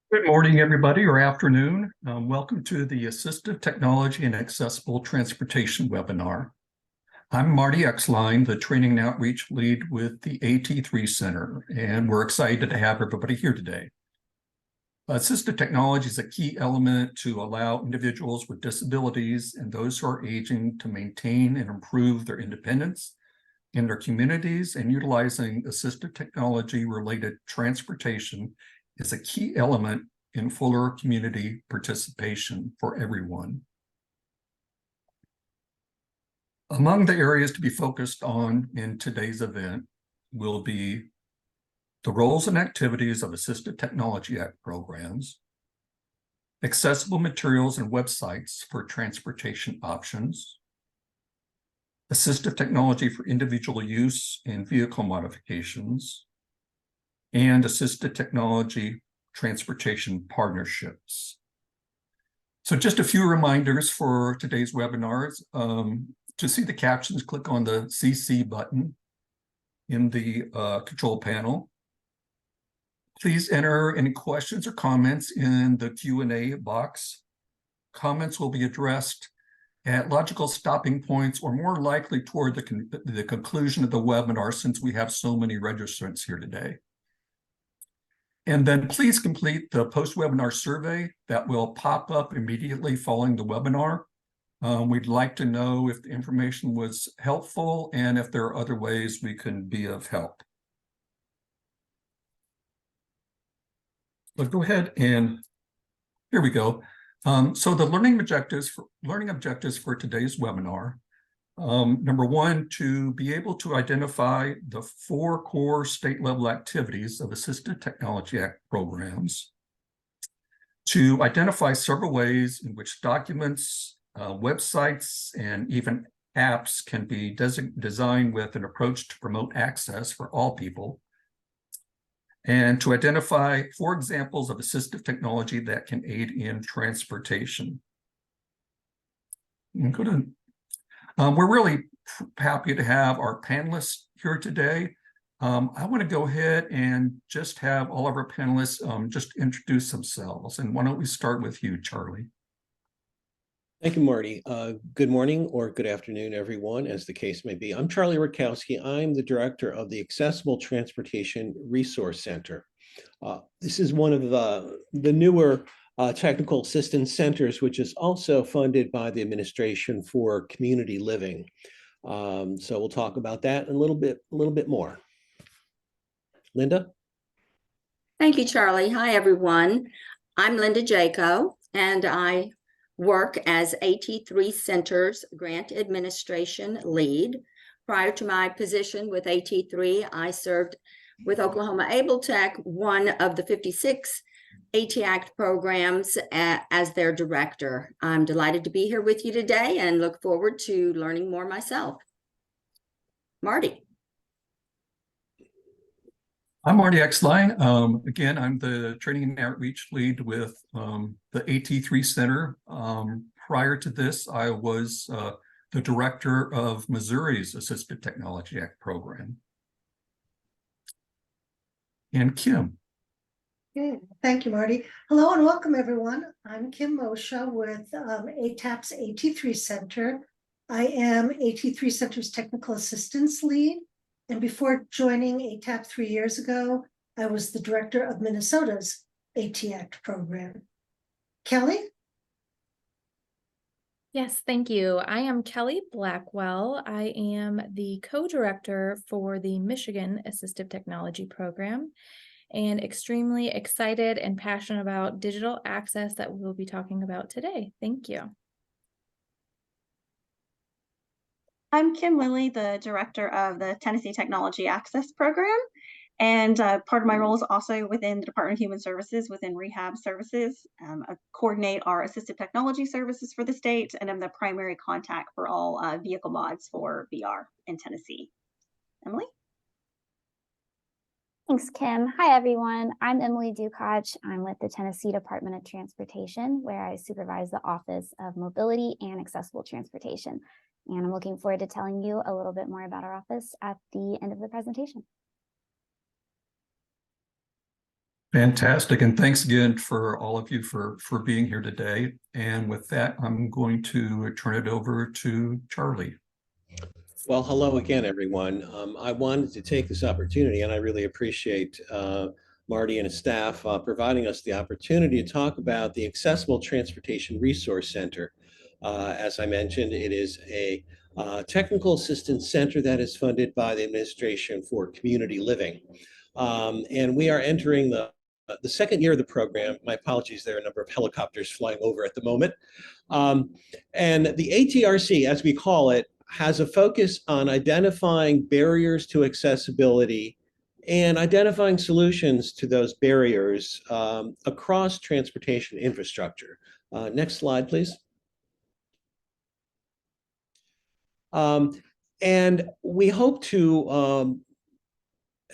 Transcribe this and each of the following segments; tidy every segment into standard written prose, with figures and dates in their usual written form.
Good morning, everybody, or afternoon. Welcome to the Assistive Technology and Accessible Transportation webinar. I'm Marty Exline, the Training and Outreach Lead with the AT3 Center, and we're excited to have everybody here today. Assistive technology is a key element to allow individuals with disabilities and those who are aging to maintain and improve their independence in their communities, and utilizing assistive technology-related transportation is a key element in fuller community participation for everyone. Among the areas to be focused on in today's event will be the roles and activities of Assistive Technology Act programs, accessible materials and websites for transportation options, assistive technology for individual use in vehicle modifications, and assistive technology transportation partnerships. So just a few reminders for today's webinars. To see the captions, click on the CC button in the control panel. Please enter any questions or comments in the Q&A box. Comments will be addressed at logical stopping points, or more likely toward the conclusion of the webinar, since we have so many registrants here today. And then please complete the post-webinar survey that will pop up immediately following the webinar. We'd like to know if the information was helpful and if there are other ways we can be of help. But go ahead, and here we go. So the learning objectives for today's webinar. Number one, to be able to identify the 4 core state-level activities of Assistive Technology Act programs, to identify several ways in which documents, websites, and even apps can be designed with an approach to promote access for all people, and to identify 4 examples of assistive technology that can aid in transportation. We're really happy to have our panelists here today. I want to go ahead and just have all of our panelists just introduce themselves. And why don't we start with you, Charlie? Thank you, Marty. Good morning or good afternoon, everyone, as the case may be. I'm Charlie Rakowski. I'm the director of the Accessible Transportation Resource Center. This is one of the newer technical assistance centers, which is also funded by the Administration for Community Living. So we'll talk about that in a little bit more. Linda? Thank you, Charlie. Hi, everyone. I'm Linda Jaco, and I work as AT3 Center's Grant Administration Lead. Prior to my position with AT3, I served with Oklahoma Able Tech, one of the 56 AT Act programs, as their director. I'm delighted to be here with you today and look forward to learning more myself. Marty. I'm Marty Exline. Again, I'm the Training and Outreach Lead with the AT3 Center. Prior to this, I was the director of Missouri's Assistive Technology Act program. And Kim. Okay, thank you, Marty. Hello and welcome, everyone. I'm Kim Moshe with ATAP's AT3 Center. I am AT3 Center's Technical Assistance Lead. And before joining ATAP 3 years ago, I was the director of Minnesota's AT Act program. Kelly? Yes, thank you. I am Kelly Blackwell. I am the co-director for the Michigan Assistive Technology Program, and extremely excited and passionate about digital access that we'll be talking about today. Thank you. I'm Kim Lilly, the director of the Tennessee Technology Access Program, and part of my role is also within the Department of Human Services within Rehab Services. I coordinate our assistive technology services for the state, and I'm the primary contact for all vehicle mods for VR in Tennessee. Emily? Thanks, Kim. Hi, everyone. I'm Emily Dukoch. I'm with the Tennessee Department of Transportation, where I supervise the Office of Mobility and Accessible Transportation. And I'm looking forward to telling you a little bit more about our office at the end of the presentation. Fantastic. And thanks again for all of you for being here today. And with that, I'm going to turn it over to Charlie. Well, hello again, everyone. I wanted to take this opportunity, and I really appreciate Marty and his staff providing us the opportunity to talk about the Accessible Transportation Resource Center. As I mentioned, it is a technical assistance center that is funded by the Administration for Community Living. And we are entering the second year of the program. My apologies, there are a number of helicopters flying over at the moment. And the ATRC, as we call it, has a focus on identifying barriers to accessibility and identifying solutions to those barriers across transportation infrastructure. Next slide, please. And we hope to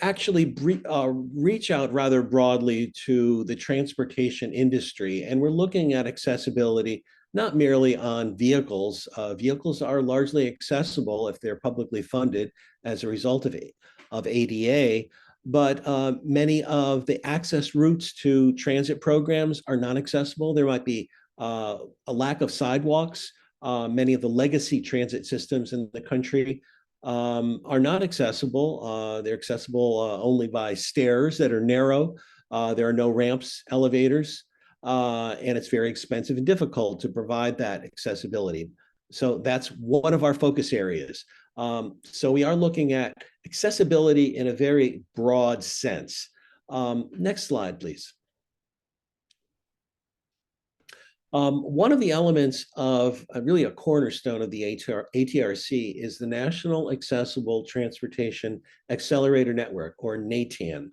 actually reach out rather broadly to the transportation industry. And we're looking at accessibility not merely on vehicles. Vehicles are largely accessible if they're publicly funded as a result of ADA, but many of the access routes to transit programs are not accessible. There might be a lack of sidewalks. Many of the legacy transit systems in the country are not accessible. They're accessible only by stairs that are narrow. There are no ramps, elevators, and it's very expensive and difficult to provide that accessibility. So that's one of our focus areas. So we are looking at accessibility in a very broad sense. Next slide, please. One of the elements of really a cornerstone of the ATRC is the National Accessible Transportation Accelerator Network, or NATAN.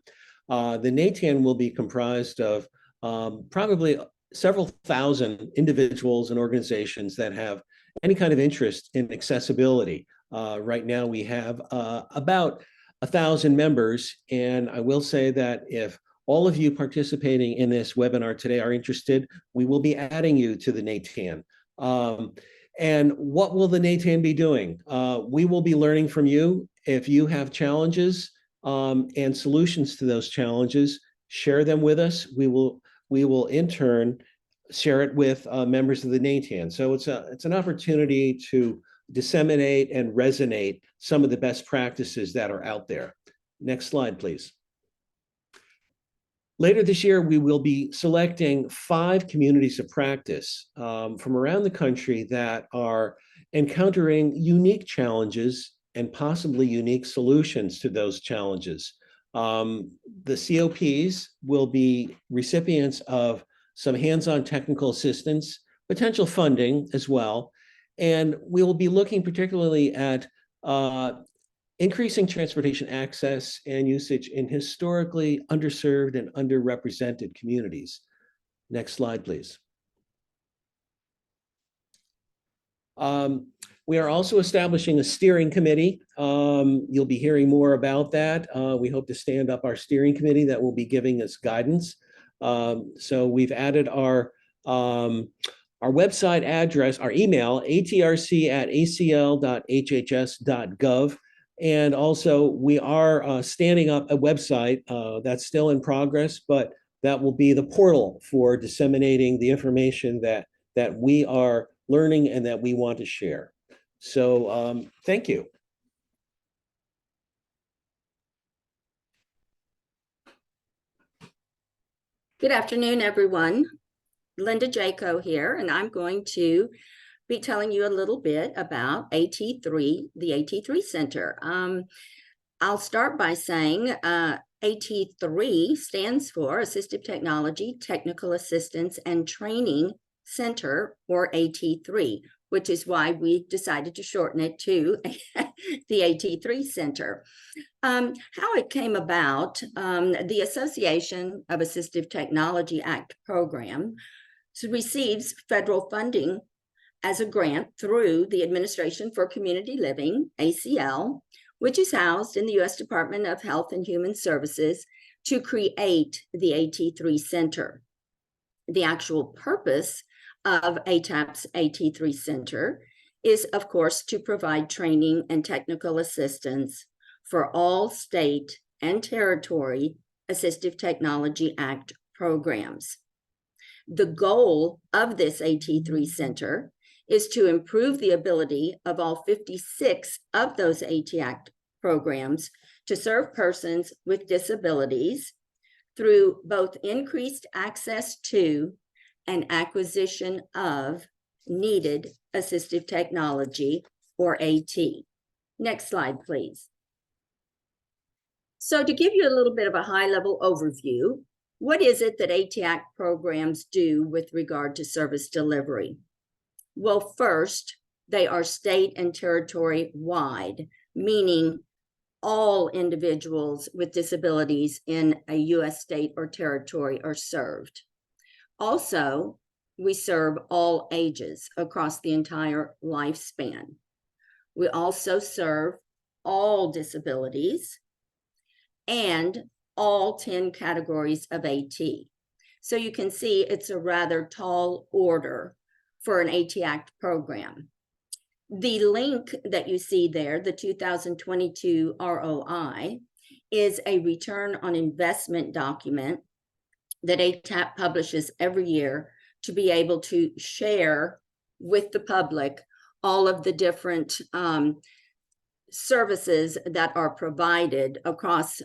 The NATAN will be comprised of probably several thousand individuals and organizations that have any kind of interest in accessibility. Right now we have about 1,000 members, and I will say that if all of you participating in this webinar today are interested, we will be adding you to the NATAN. And what will the NATAN be doing? We will be learning from you. If you have challenges and solutions to those challenges, share them with us. We will in turn share it with members of the NATAN. So it's an opportunity to disseminate and resonate some of the best practices that are out there. Next slide, please. Later this year, we will be selecting 5 communities of practice from around the country that are encountering unique challenges and possibly unique solutions to those challenges. The COPs will be recipients of some hands-on technical assistance, potential funding as well, and we will be looking particularly at increasing transportation access and usage in historically underserved and underrepresented communities. Next slide, please. We are also establishing a steering committee. You'll be hearing more about that. We hope to stand up our steering committee that will be giving us guidance. So we've added our website address, our email, atrc@acl.hhs.gov. And also we are standing up a website that's still in progress, but that will be the portal for disseminating the information that we are learning and that we want to share. So thank you. Good afternoon, everyone. Linda Jaco here, and I'm going to be telling you a little bit about AT3, the AT3 Center. I'll start by saying AT3 stands for Assistive Technology, Technical Assistance and Training Center, or AT3, which is why we decided to shorten it to the AT3 Center. How it came about, the Association of Assistive Technology Act program receives federal funding as a grant through the Administration for Community Living, ACL, which is housed in the U.S. Department of Health and Human Services, to create the AT3 Center. The actual purpose of ATAP's AT3 Center is, of course, to provide training and technical assistance for all state and territory Assistive Technology Act programs. The goal of this AT3 Center is to improve the ability of all 56 of those AT Act programs to serve persons with disabilities through both increased access to and acquisition of needed assistive technology, or AT. Next slide, please. So to give you a little bit of a high-level overview, what is it that AT Act programs do with regard to service delivery? Well, first, they are state and territory wide, meaning all individuals with disabilities in a U.S. state or territory are served. Also, we serve all ages across the entire lifespan. We also serve all disabilities and all 10 categories of AT. So you can see it's a rather tall order for an AT Act program. The link that you see there, the 2022 ROI, is a return on investment document that ATAP publishes every year to be able to share with the public all of the different services that are provided across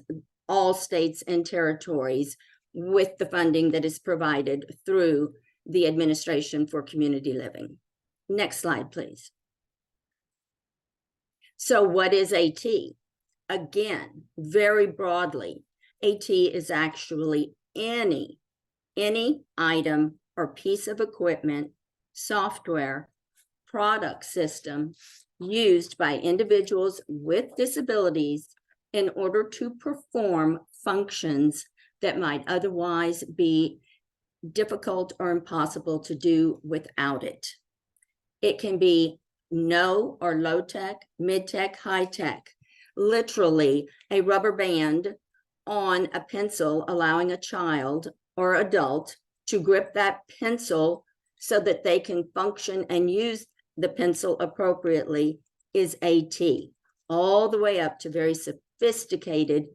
all states and territories with the funding that is provided through the Administration for Community Living. Next slide, please. So what is AT? Again, very broadly, AT is actually any item or piece of equipment, software, product system used by individuals with disabilities in order to perform functions that might otherwise be difficult or impossible to do without it. It can be no or low tech, mid tech, high tech, literally a rubber band on a pencil, allowing a child or adult to grip that pencil so that they can function and use the pencil appropriately, is AT, all the way up to very sophisticated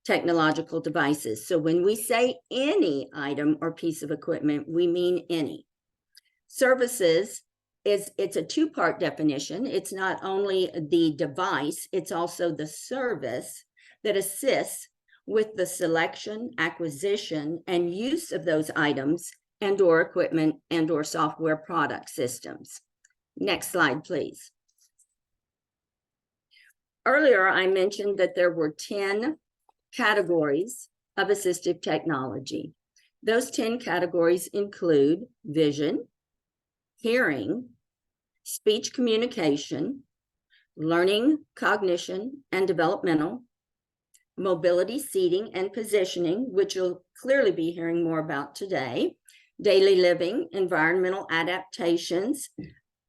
technological devices. So when we say any item or piece of equipment, we mean any. Services it's a two-part definition. It's not only the device, it's also the service that assists with the selection, acquisition, and use of those items and or equipment and or software product systems. Next slide, please. Earlier, I mentioned that there were 10 categories of assistive technology. Those 10 categories include vision, hearing, speech communication, learning, cognition, and developmental, mobility, seating, and positioning, which you'll clearly be hearing more about today, daily living, environmental adaptations,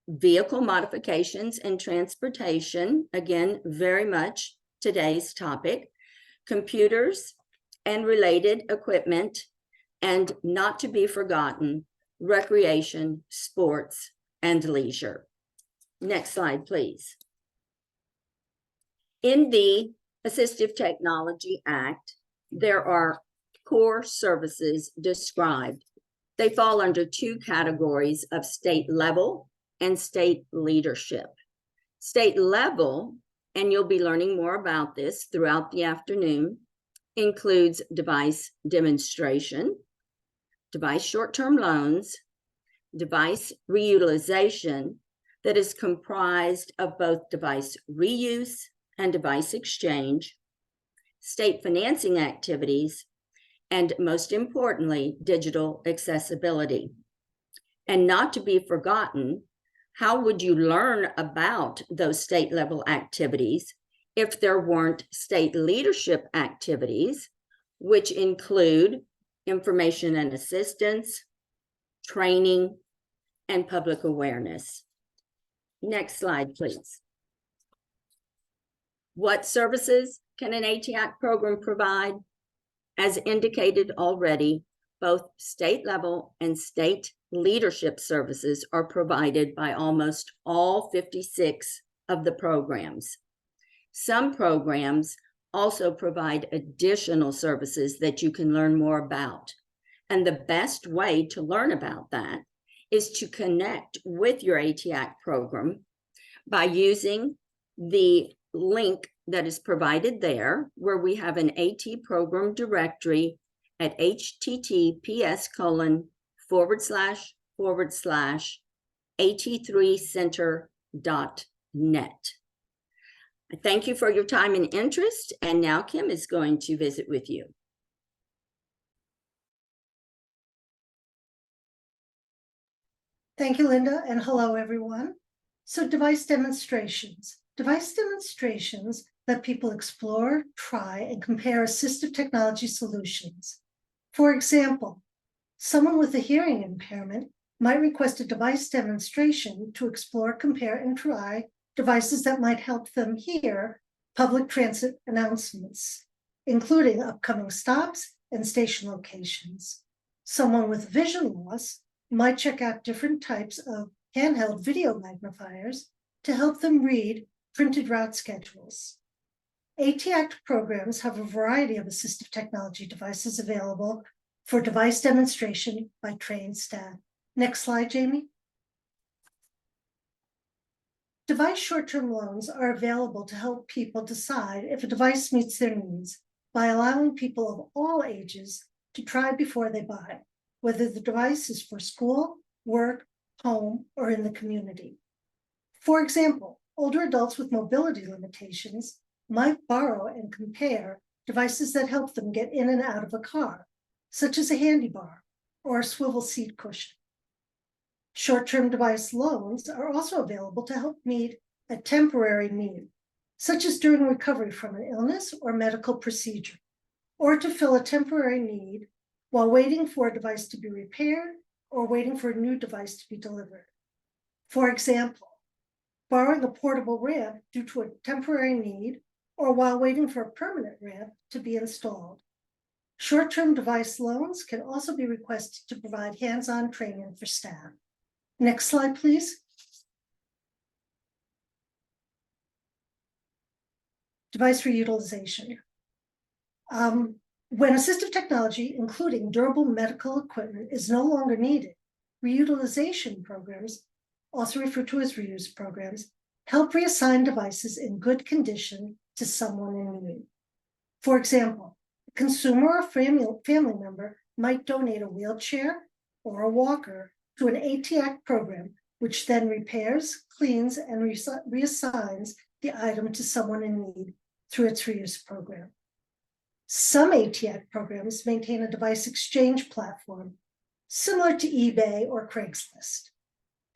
vehicle modifications and transportation, again, very much today's topic, computers and related equipment, and not to be forgotten, recreation, sports, and leisure. Next slide, please. In the Assistive Technology Act, there are core services described. They fall under two categories of state level and state leadership. State level, and you'll be learning more about this throughout the afternoon, includes device demonstration, device short-term loans, device reutilization that is comprised of both device reuse and device exchange, state financing activities, and most importantly, digital accessibility. And not to be forgotten, how would you learn about those state level activities if there weren't state leadership activities, which include information and assistance, training, and public awareness? Next slide, please. What services can an AT Act program provide? As indicated already, both state level and state leadership services are provided by almost all 56 of the programs. Some programs also provide additional services that you can learn more about. And the best way to learn about that is to connect with your ATAC program by using the link that is provided there, where we have an AT program directory at https://at3center.net. I thank you for your time and interest, and now Kim is going to visit with you. Thank you, Linda, and hello, everyone. So device demonstrations. Device demonstrations let people explore, try, and compare assistive technology solutions. For example, someone with a hearing impairment might request a device demonstration to explore, compare, and try devices that might help them hear public transit announcements, including upcoming stops and station locations. Someone with vision loss might check out different types of handheld video magnifiers to help them read printed route schedules. ATACT programs have a variety of assistive technology devices available for device demonstration by trained staff. Next slide, Jamie. Device short-term loans are available to help people decide if a device meets their needs by allowing people of all ages to try before they buy, whether the device is for school, work, home, or in the community. For example, older adults with mobility limitations might borrow and compare devices that help them get in and out of a car, such as a handy bar or a swivel seat cushion. Short-term device loans are also available to help meet a temporary need, such as during recovery from an illness or medical procedure, or to fill a temporary need while waiting for a device to be repaired or waiting for a new device to be delivered. For example, borrowing a portable ramp due to a temporary need or while waiting for a permanent ramp to be installed. Short-term device loans can also be requested to provide hands-on training for staff. Next slide, please. Device reutilization. When assistive technology, including durable medical equipment, is no longer needed, reutilization programs, also referred to as reuse programs, help reassign devices in good condition to someone in need. For example, a consumer or family member might donate a wheelchair or a walker to an ATAC program, which then repairs, cleans, and reassigns the item to someone in need through its reuse program. Some ATAC programs maintain a device exchange platform, similar to eBay or Craigslist,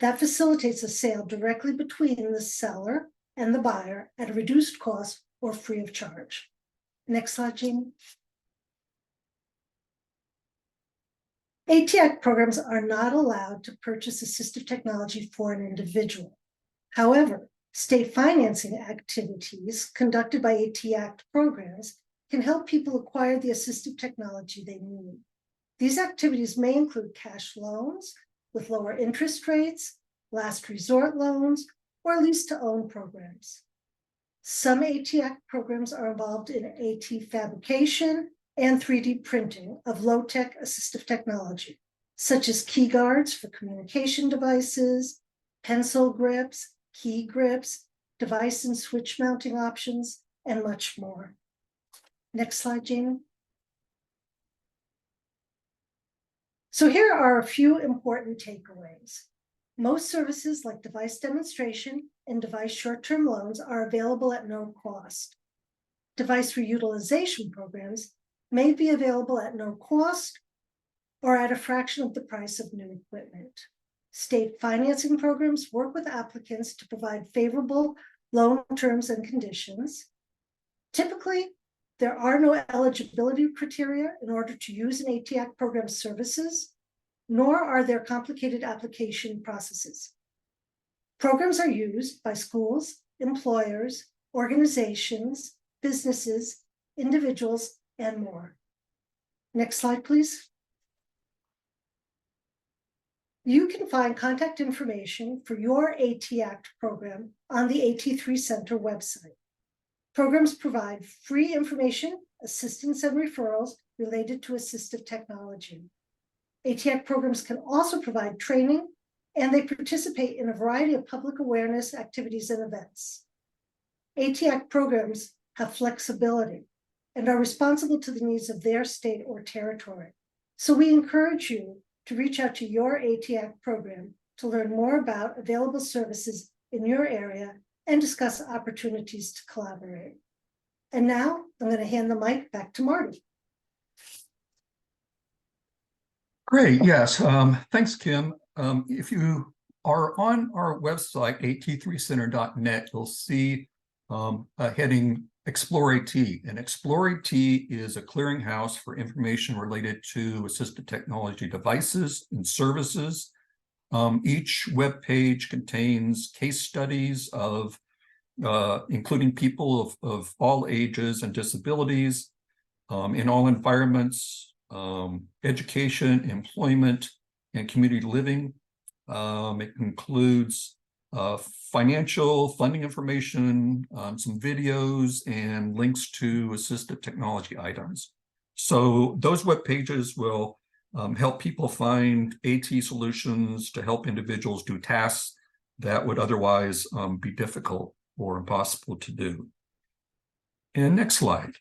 that facilitates a sale directly between the seller and the buyer at a reduced cost or free of charge. Next slide, Jean. ATAC programs are not allowed to purchase assistive technology for an individual. However, state financing activities conducted by ATAC programs can help people acquire the assistive technology they need. These activities may include cash loans with lower interest rates, last resort loans, or lease-to-own programs. Some ATAC programs are involved in AT fabrication and 3D printing of low-tech assistive technology, such as key guards for communication devices, pencil grips, key grips, device and switch mounting options, and much more. Next slide, Jamie. So here are a few important takeaways. Most services like device demonstration and device short-term loans are available at no cost. Device reutilization programs may be available at no cost or at a fraction of the price of new equipment. State financing programs work with applicants to provide favorable loan terms and conditions. Typically, there are no eligibility criteria in order to use an ATAC program services, nor are there complicated application processes. Programs are used by schools, employers, organizations, businesses, individuals, and more. Next slide, please. You can find contact information for your ATACT program on the AT3 Center website. Programs provide free information, assistance, and referrals related to assistive technology. ATAC programs can also provide training, and they participate in a variety of public awareness activities and events. ATAC programs have flexibility and are responsible to the needs of their state or territory. So we encourage you to reach out to your ATAC program to learn more about available services in your area and discuss opportunities to collaborate. And now I'm going to hand the mic back to Marty. Great, yes. Thanks, Kim. If you are on our website, at3center.net, you'll see a heading Explore AT. And Explore AT is a clearinghouse for information related to assistive technology devices and services. Each web page contains case studies of including people of all ages and disabilities in all environments, education, employment, and community living. It includes financial funding information, some videos, and links to assistive technology items. So those web pages will help people find AT solutions to help individuals do tasks that would otherwise be difficult or impossible to do. And next slide.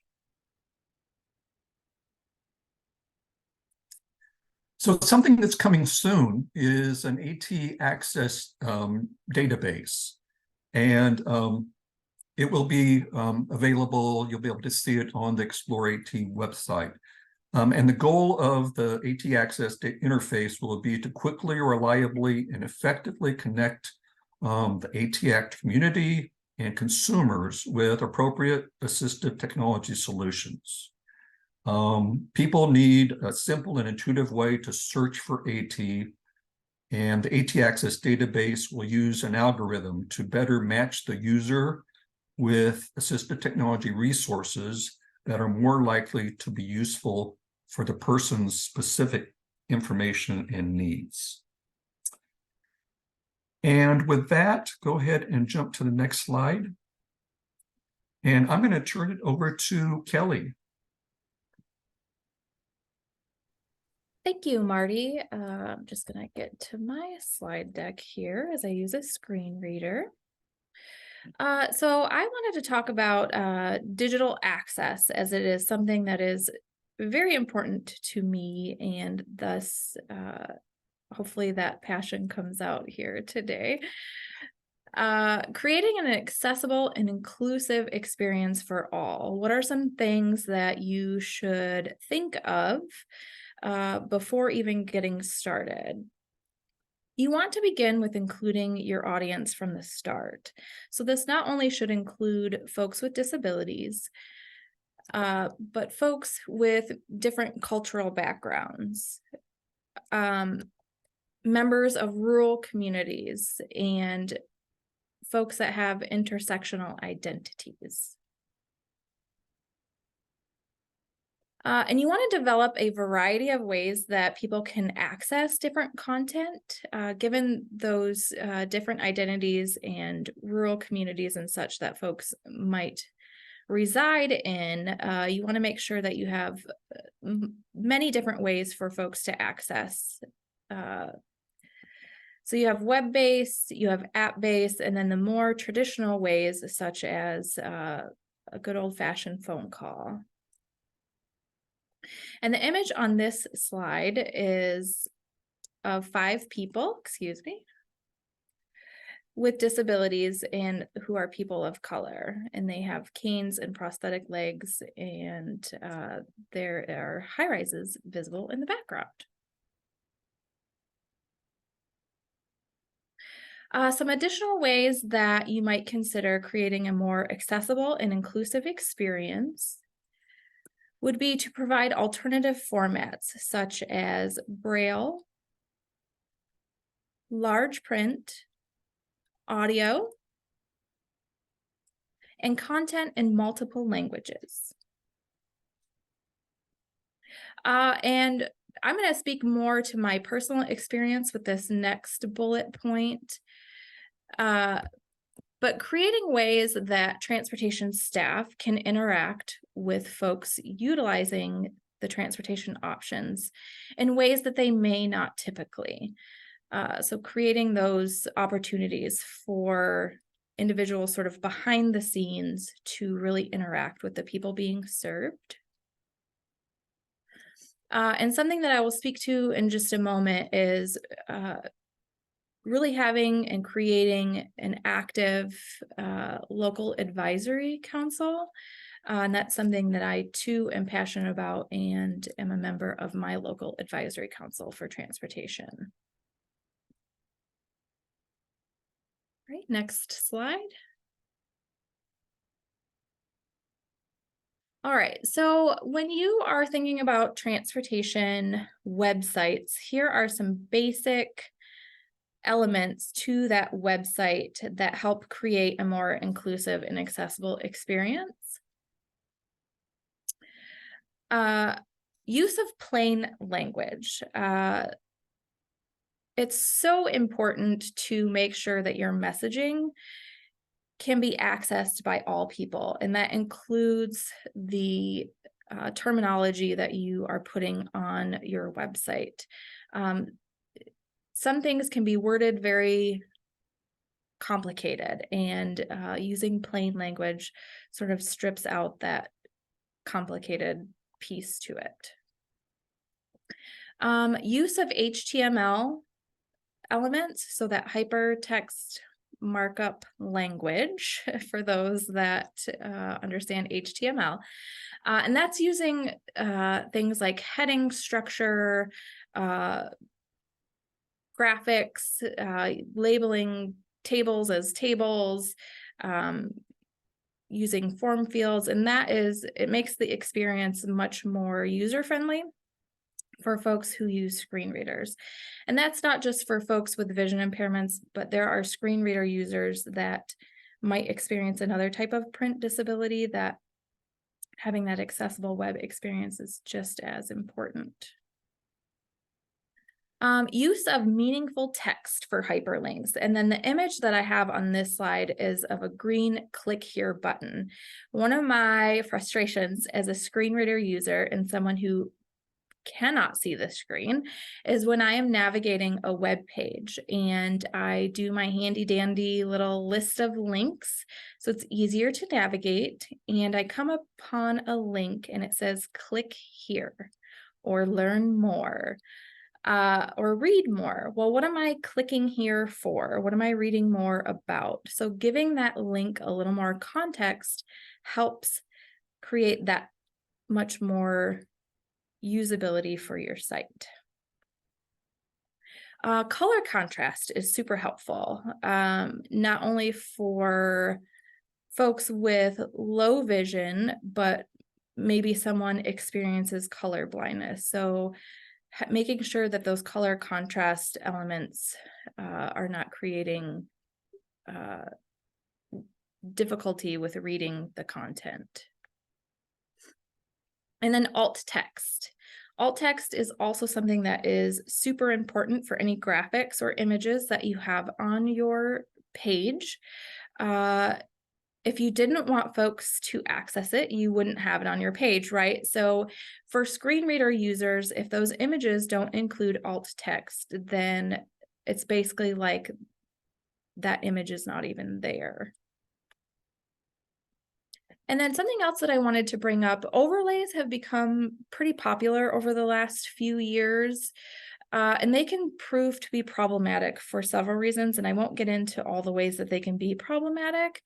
So something that's coming soon is an AT Access database, and it will be available. You'll be able to see it on the Explore AT website. And the goal of the AT Access interface will be to quickly, reliably, and effectively connect the AT Act community and consumers with appropriate assistive technology solutions. People need a simple and intuitive way to search for AT, and the AT Access database will use an algorithm to better match the user with assistive technology resources that are more likely to be useful for the person's specific information and needs. And with that, go ahead and jump to the next slide. And I'm going to turn it over to Kelly. Thank you, Marty. I'm just going to get to my slide deck here as I use a screen reader. So I wanted to talk about digital access, as it is something that is very important to me, and thus hopefully that passion comes out here today. Creating an accessible and inclusive experience for all. What are some things that you should think of before even getting started? You want to begin with including your audience from the start. So this not only should include folks with disabilities, but folks with different cultural backgrounds, members of rural communities, and folks that have intersectional identities. And you want to develop a variety of ways that people can access different content, given those different identities and rural communities and such that folks might reside in. You want to make sure that you have many different ways for folks to access. So you have web-based, you have app-based, and then the more traditional ways, such as a good old-fashioned phone call. And the image on this slide is of 5 people, with disabilities and who are people of color. And they have canes and prosthetic legs, and there are high-rises visible in the background. Some additional ways that you might consider creating a more accessible and inclusive experience would be to provide alternative formats such as Braille, large print, audio, and content in multiple languages. And I'm going to speak more to my personal experience with this next bullet point. but creating ways that transportation staff can interact with folks utilizing the transportation options in ways that they may not typically. So creating those opportunities for individuals sort of behind the scenes to really interact with the people being served. And something that I will speak to in just a moment is really having and creating an active local advisory council. And that's something that I too am passionate about and am a member of my local advisory council for transportation. Right, next slide. All right, so when you are thinking about transportation websites, here are some basic elements to that website that help create a more inclusive and accessible experience. Use of plain language. It's so important to make sure that your messaging can be accessed by all people, and that includes the terminology that you are putting on your website. Some things can be worded very complicated, and using plain language sort of strips out that complicated piece to it. Use of HTML elements, so that hypertext markup language for those that understand HTML. And that's using things like heading structure, graphics, labeling tables as tables, using form fields, and it makes the experience much more user-friendly for folks who use screen readers. And that's not just for folks with vision impairments, but there are screen reader users that might experience another type of print disability, that having that accessible web experience is just as important. Use of meaningful text for hyperlinks. And then the image that I have on this slide is of a green click here button. One of my frustrations as a screen reader user and someone who cannot see the screen is when I am navigating a web page and I do my handy dandy little list of links so it's easier to navigate, and I come upon a link and it says click here or learn more or read more. Well, what am I clicking here for? What am I reading more about? So giving that link a little more context helps create that much more usability for your site. Color contrast is super helpful, not only for folks with low vision, but maybe someone experiences color blindness. So making sure that those color contrast elements are not creating difficulty with reading the content. And then alt text. Alt text is also something that is super important for any graphics or images that you have on your page. If you didn't want folks to access it, you wouldn't have it on your page, right? So for screen reader users, if those images don't include alt text, then it's basically like that image is not even there. And then something else that I wanted to bring up, overlays have become pretty popular over the last few years, and they can prove to be problematic for several reasons, and I won't get into all the ways that they can be problematic,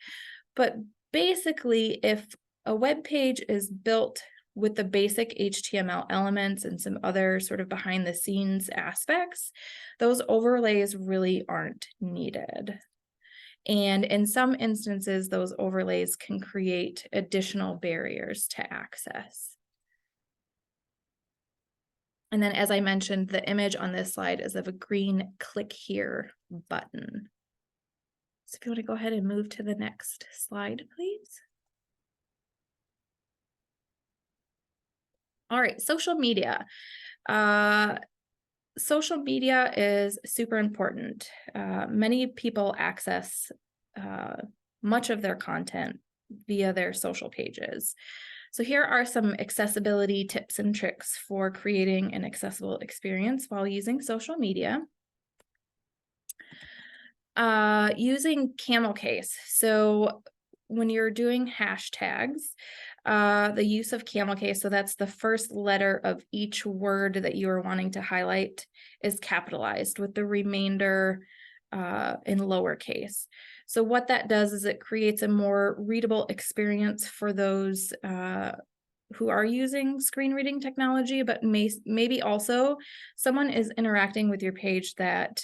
but basically if a web page is built with the basic HTML elements and some other sort of behind the scenes aspects, those overlays really aren't needed. And in some instances, those overlays can create additional barriers to access. And then, as I mentioned, the image on this slide is of a green click here button. So if you want to go ahead and move to the next slide, please. All right, social media. Social media is super important. Many people access much of their content via their social pages. So here are some accessibility tips and tricks for creating an accessible experience while using social media. Using camel case. So when you're doing hashtags, the use of camel case, so that's the first letter of each word that you are wanting to highlight, is capitalized with the remainder in lowercase. So what that does is it creates a more readable experience for those who are using screen reading technology, but maybe also someone is interacting with your page that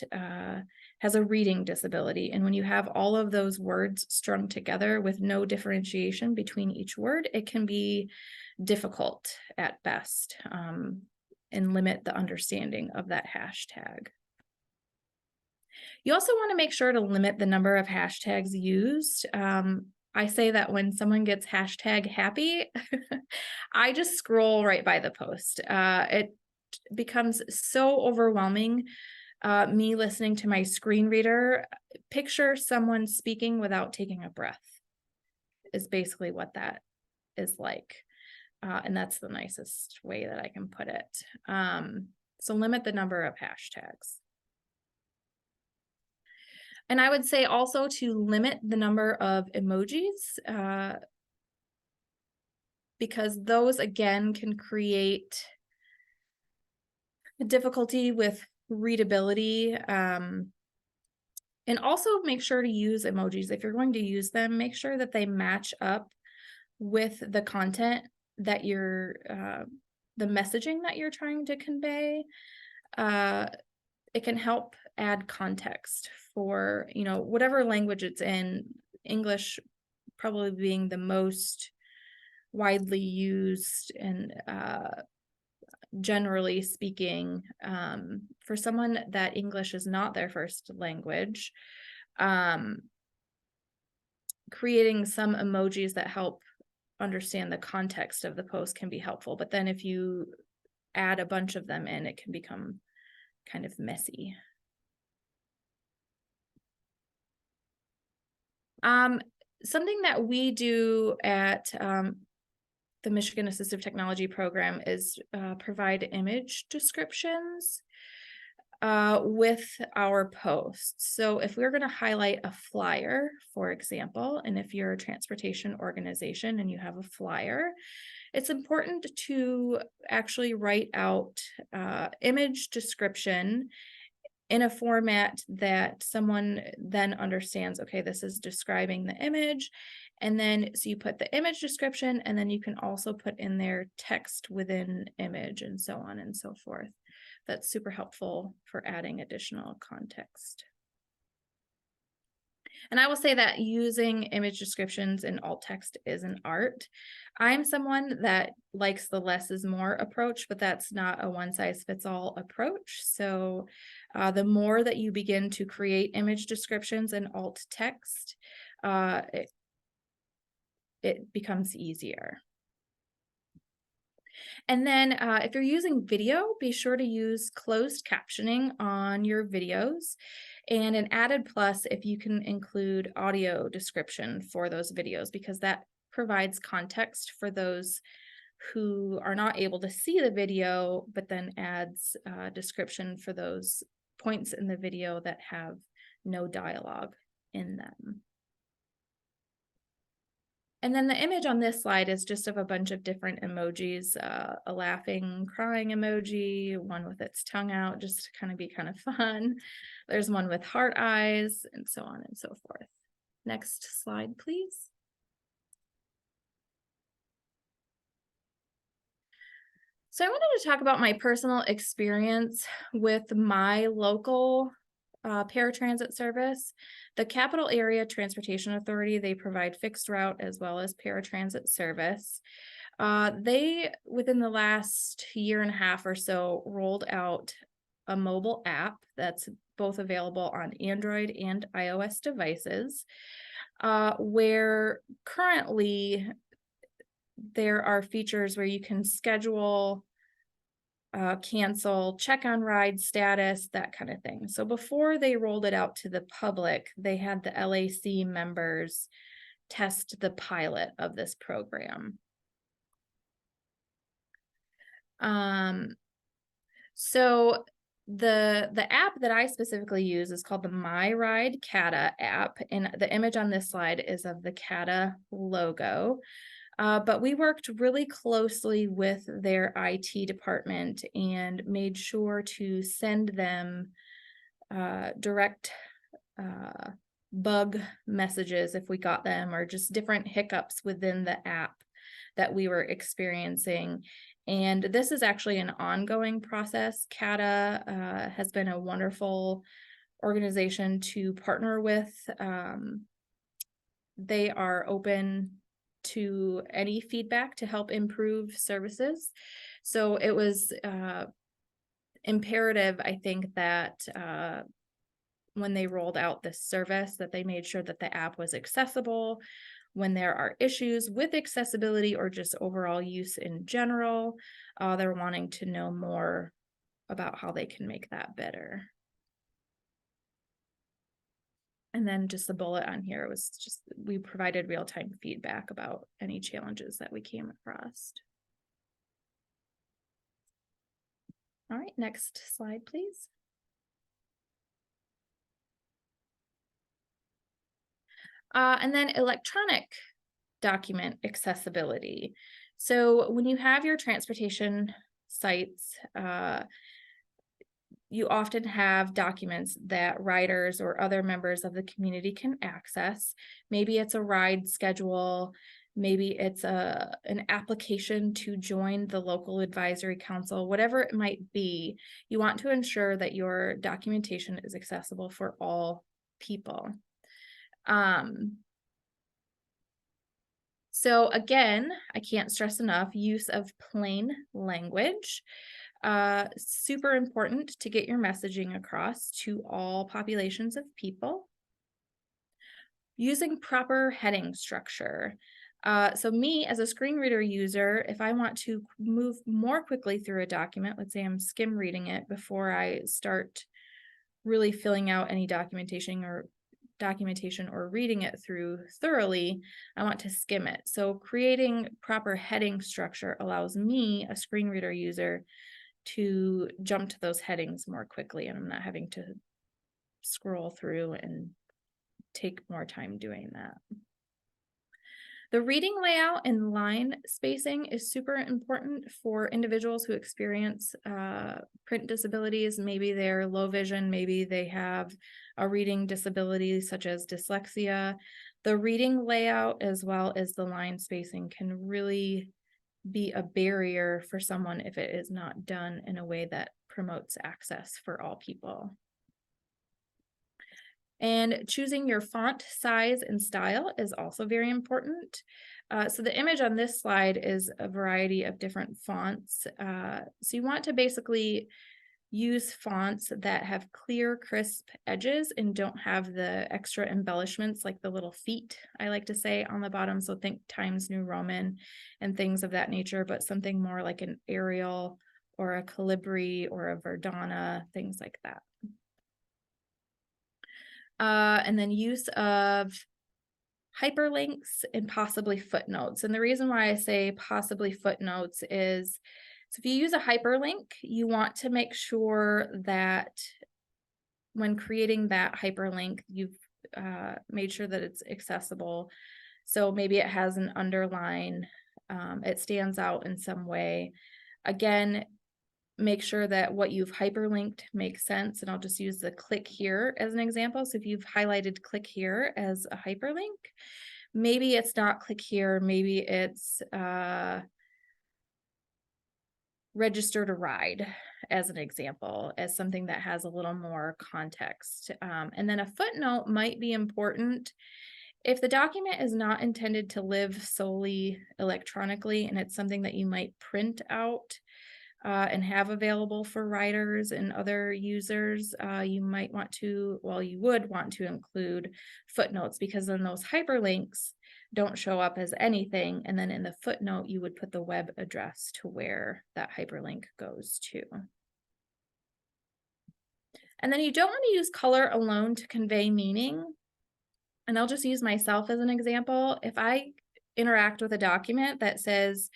has a reading disability. And when you have all of those words strung together with no differentiation between each word, it can be difficult at best and limit the understanding of that hashtag. You also want to make sure to limit the number of hashtags used. I say that when someone gets hashtag happy, I just scroll right by the post. It becomes so overwhelming. Me listening to my screen reader, picture someone speaking without taking a breath is basically what that is like. And that's the nicest way that I can put it. So limit the number of hashtags. And I would say also to limit the number of emojis, because those again can create a difficulty with readability. And also make sure to use emojis. If you're going to use them, make sure that they match up with the content that you're, the messaging that you're trying to convey. It can help add context for, whatever language it's in, English probably being the most widely used and generally speaking, for someone that English is not their first language, creating some emojis that help understand the context of the post can be helpful. But then if you add a bunch of them in, it can become kind of messy. Something that we do at the Michigan Assistive Technology Program is provide image descriptions with our posts. So if we're going to highlight a flyer, for example, and if you're a transportation organization and you have a flyer, it's important to actually write out image description in a format that someone then understands, okay, this is describing the image. And then, so you put the image description, and then you can also put in there text within image and so on and so forth. That's super helpful for adding additional context. And I will say that using image descriptions in alt text is an art. I'm someone that likes the less is more approach, but that's not a one size fits all approach. So the more that you begin to create image descriptions in alt text, it becomes easier. And then if you're using video, be sure to use closed captioning on your videos, and an added plus if you can include audio description for those videos, because that provides context for those who are not able to see the video, but then adds description for those points in the video that have no dialogue in them. And then the image on this slide is just of a bunch of different emojis, a laughing, crying emoji, one with its tongue out, just to kind of fun. There's one with heart eyes, and so on and so forth. Next slide, please. So I wanted to talk about my personal experience with my local paratransit service. The Capital Area Transportation Authority, they provide fixed route as well as paratransit service. They, within the last year and a half or so, rolled out a mobile app that's both available on Android and iOS devices, where currently there are features where you can schedule cancel, check on ride status, that kind of thing. So before they rolled it out to the public, they had the LAC members test the pilot of this program. So the app that I specifically use is called the My Ride CATA app, and the image on this slide is of the CATA logo. But we worked really closely with their IT department and made sure to send them direct bug messages if we got them, or just different hiccups within the app that we were experiencing. And this is actually an ongoing process. CATA has been a wonderful organization to partner with. They are open to any feedback to help improve services. So it was imperative, I think, that when they rolled out this service, that they made sure that the app was accessible. When there are issues with accessibility or just overall use in general, they're wanting to know more about how they can make that better. And then just the bullet on here was just, we provided real-time feedback about any challenges that we came across. All right, next slide, please. And then electronic document accessibility. So when you have your transportation sites, you often have documents that riders or other members of the community can access. Maybe it's a ride schedule, maybe it's an application to join the local advisory council, whatever it might be. You want to ensure that your documentation is accessible for all people. So again, I can't stress enough, use of plain language. Super important to get your messaging across to all populations of people. Using proper heading structure. So me as a screen reader user, if I want to move more quickly through a document, let's say I'm skim reading it before I start really filling out any documentation or reading it through thoroughly, I want to skim it. So creating proper heading structure allows me, a screen reader user, to jump to those headings more quickly, and I'm not having to scroll through and take more time doing that. The reading layout and line spacing is super important for individuals who experience print disabilities. Maybe they're low vision, maybe they have a reading disability such as dyslexia. The reading layout as well as the line spacing can really be a barrier for someone if it is not done in a way that promotes access for all people. And choosing your font size and style is also very important. So the image on this slide is a variety of different fonts. So you want to basically use fonts that have clear, crisp edges and don't have the extra embellishments like the little feet, I like to say, on the bottom. So think Times New Roman and things of that nature, but something more like an Arial or a Calibri or a Verdana, things like that. And then use of hyperlinks and possibly footnotes. And the reason why I say possibly footnotes is, so if you use a hyperlink, you want to make sure that when creating that hyperlink, you've made sure that it's accessible. So maybe it has an underline, it stands out in some way. Again, make sure that what you've hyperlinked makes sense. And I'll just use the click here as an example. So if you've highlighted click here as a hyperlink, maybe it's not click here, maybe it's register to ride as an example, as something that has a little more context. And then a footnote might be important if the document is not intended to live solely electronically and it's something that you might print out and have available for riders and other users, you would want to include footnotes, because then those hyperlinks don't show up as anything. And then in the footnote, you would put the web address to where that hyperlink goes to. And then you don't want to use color alone to convey meaning. And I'll just use myself as an example. If I interact with a document that says,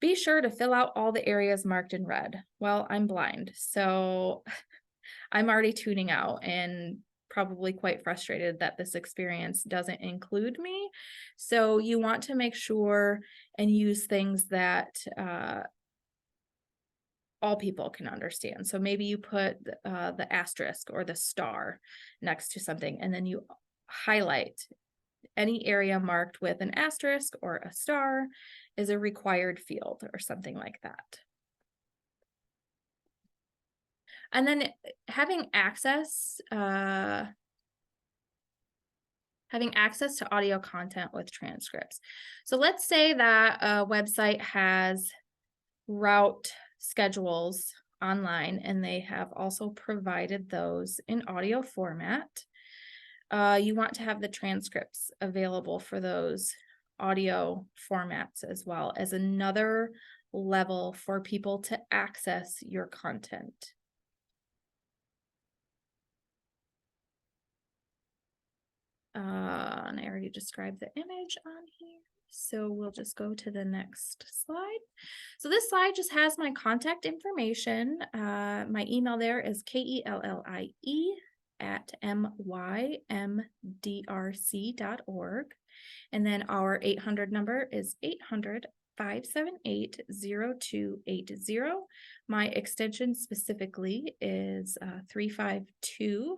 be sure to fill out all the areas marked in red. Well, I'm blind, so I'm already tuning out and probably quite frustrated that this experience doesn't include me. So you want to make sure and use things that all people can understand. So maybe you put the asterisk or the star next to something, and then you highlight any area marked with an asterisk or a star is a required field or something like that. And then having access to audio content with transcripts. So let's say that a website has route schedules online and they have also provided those in audio format. You want to have the transcripts available for those audio formats as well as another level for people to access your content. And I already described the image on here. So we'll just go to the next slide. So this slide just has my contact information. My email there is kellie@mymdrc.org. And then our 800 number is 800-578-0280. My extension specifically is 352.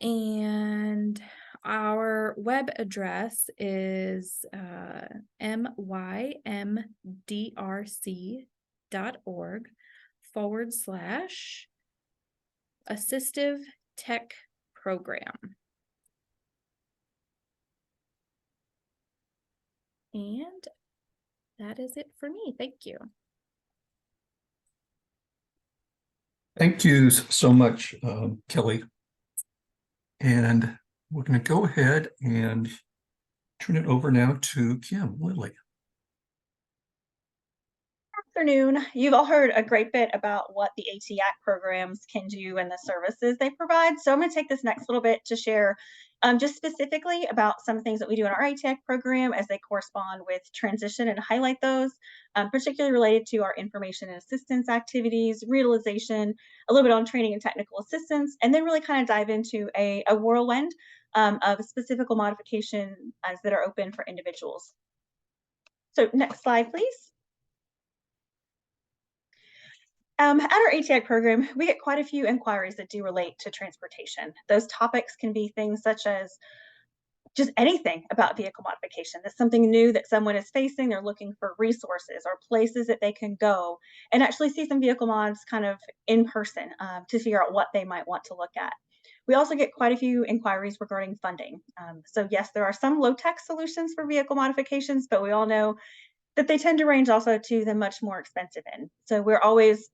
And our web address is mymdrc.org/assistive tech program. And that is it for me. Thank you. Thank you so much, Kelly. And we're going to go ahead and turn it over now to Kim Lilly. Afternoon. You've all heard a great bit about what the ATAC programs can do and the services they provide. So I'm going to take this next little bit to share just specifically about some things that we do in our ATAC program as they correspond with transition and highlight those, particularly related to our information and assistance activities, realization, a little bit on training and technical assistance, and then really kind of dive into a whirlwind of specific modifications that are open for individuals. So next slide, please. At our ATI program, we get quite a few inquiries that do relate to transportation. Those topics can be things such as just anything about vehicle modification. That's something new that someone is facing. They're looking for resources or places that they can go and actually see some vehicle mods kind of in person to figure out what they might want to look at. We also get quite a few inquiries regarding funding. So yes, there are some low-tech solutions for vehicle modifications, but we all know that they tend to range also to the much more expensive end. So we're always,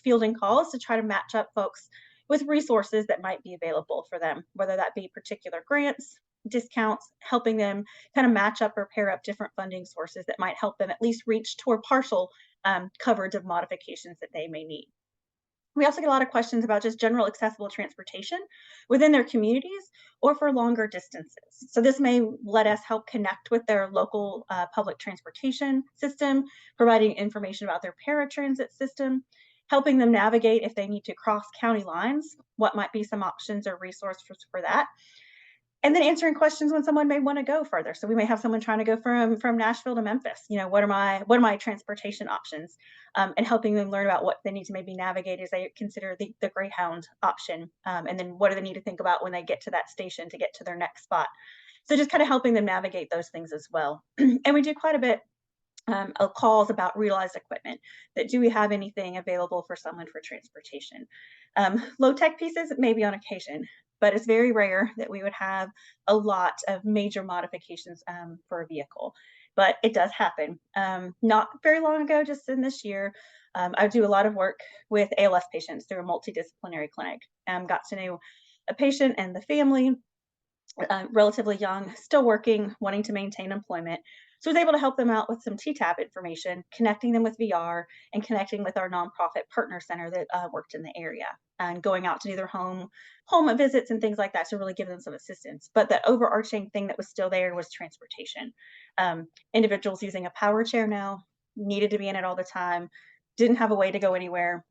fielding calls to try to match up folks with resources that might be available for them, whether that be particular grants, discounts, helping them kind of match up or pair up different funding sources that might help them at least reach toward partial coverage of modifications that they may need. We also get a lot of questions about just general accessible transportation within their communities or for longer distances. So this may let us help connect with their local public transportation system, providing information about their paratransit system, helping them navigate if they need to cross county lines, what might be some options or resources for that. And then answering questions when someone may want to go further. So we may have someone trying to go from Nashville to Memphis. What are my transportation options, and helping them learn about what they need to maybe navigate as they consider the Greyhound option, and then what do they need to think about when they get to that station to get to their next spot. So just kind of helping them navigate those things as well. And we do quite a bit of calls about realized equipment. That do we have anything available for someone for transportation? Low tech pieces maybe on occasion, but it's very rare that we would have a lot of major modifications for a vehicle, but it does happen. Not very long ago, just in this year, I do a lot of work with ALS patients through a multidisciplinary clinic. Got to know a patient and the family, relatively young, still working, wanting to maintain employment. So I was able to help them out with some TTAP information, connecting them with VR and connecting with our nonprofit partner center that worked in the area, and going out to do their home visits and things like that to really give them some assistance. But the overarching thing that was still there was transportation. Individuals using a power chair now needed to be in it all the time, didn't have a way to go anywhere